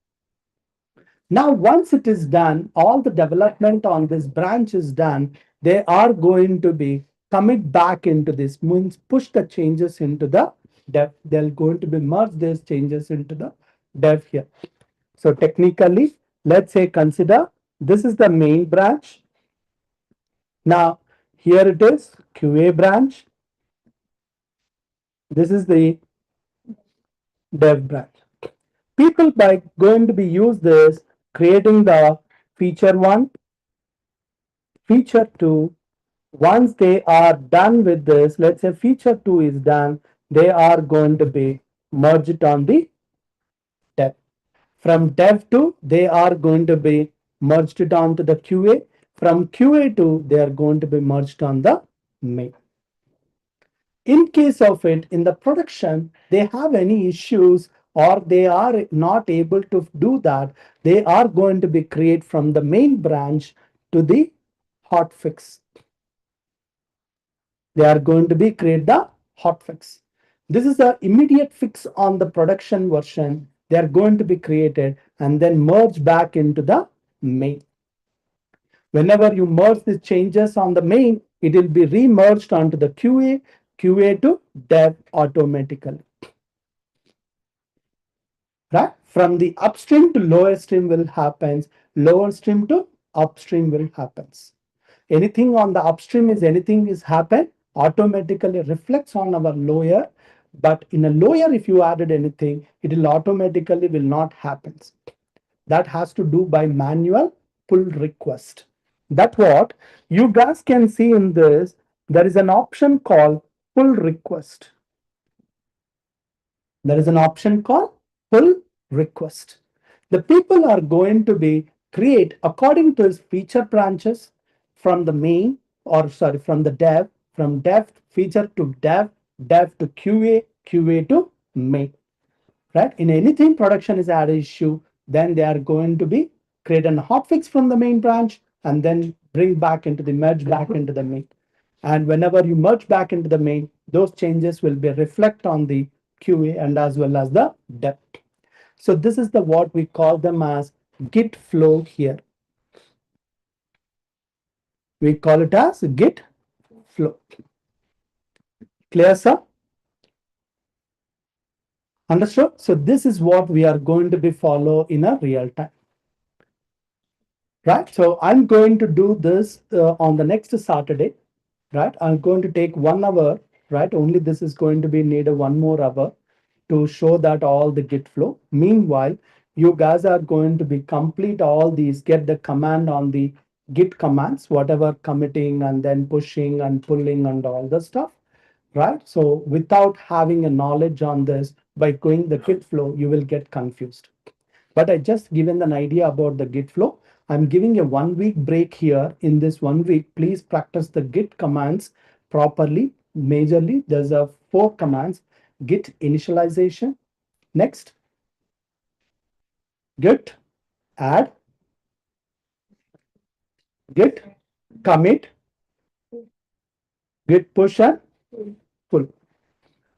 Now, once it is done, all the development on this branch is done, they are going to be commit back into this, means push the changes into the dev. They're going to be merge these changes into the dev here. So technically, let's say consider this is the main branch. Now, here it is QA branch. This is the dev branch. People by going to be use this creating the feature one, feature two. Once they are done with this, let's say feature two is done, they are going to be merged on the dev. From dev to, they are going to be merged it onto the QA. From QA to, they are going to be merged on the main. In case of it, in the production, they have any issues or they are not able to do that, they are going to be create from the main branch to the hotfix. They are going to be create the hotfix. This is the immediate fix on the production version. They are going to be created and then merge back into the main. Whenever you merge the changes on the main, it will be re-merged onto the QA to dev automatically. Right? From the upstream to lower stream will happen, lower stream to upstream will happens. Anything on the upstream is anything is happen, automatically reflects on our lower, but in a lower, if you added anything, it will automatically will not happen. That has to do by manual pull request. That's what you guys can see in this. There is an option called pull request. There is an option called pull request. The people are going to be create according to his feature branches from the main, or sorry, from dev feature to dev to QA to main. Right? In anything production is added issue, then they are going to be create an hotfix from the main branch and then bring back into the merge back into the main. And whenever you merge back into the main, those changes will be reflect on the QA and as well as the dev. So this is the what we call them as Git flow here. We call it as Git flow. Clear, sir? Understood? So this is what we are going to be follow in a real time. Right? So I'm going to do this on the next Saturday. Right? I'm going to take 1 hour. Right? Only this is going to be need a 1 more hour to show that all the Git flow. Meanwhile, you guys are going to be complete all these, get the command on the Git commands, whatever committing and then pushing and pulling and all the stuff, right? So without having a knowledge on this, by going the Git flow, you will get confused. But I just given an idea about the Git flow. I'm giving a 1 week break here. In this 1 week, please practice the Git commands properly. majorly there's a 4 commands: git initialization, next git add, git commit, git push and pull.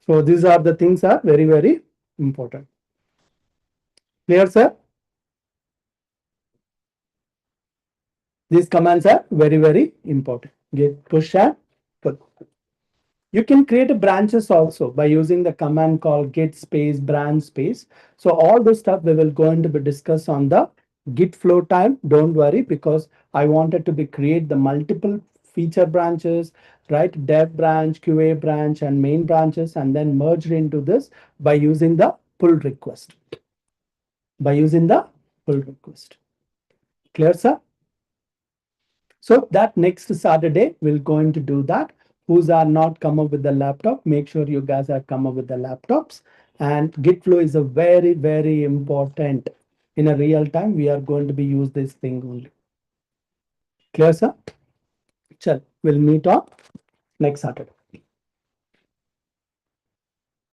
So these are the things are very, very important. Clear, sir? These commands are very, very important. Git push and pull. You can create branches also by using the command called git space branch space. So all the stuff we will going to be discussed on the git flow time. Don't worry, because I wanted to be create the multiple feature branches, right? Dev branch, QA branch, and main branches, and then merge into this by using the pull request. By using the pull request. Clear, sir? So that next Saturday, we're going to do that. Who's are not come up with the laptop, make sure you guys are come up with the laptops. And Git flow is a very, very important. In a real time, we are going to be use this thing only. Clear, sir? Chal, we'll meet on next Saturday.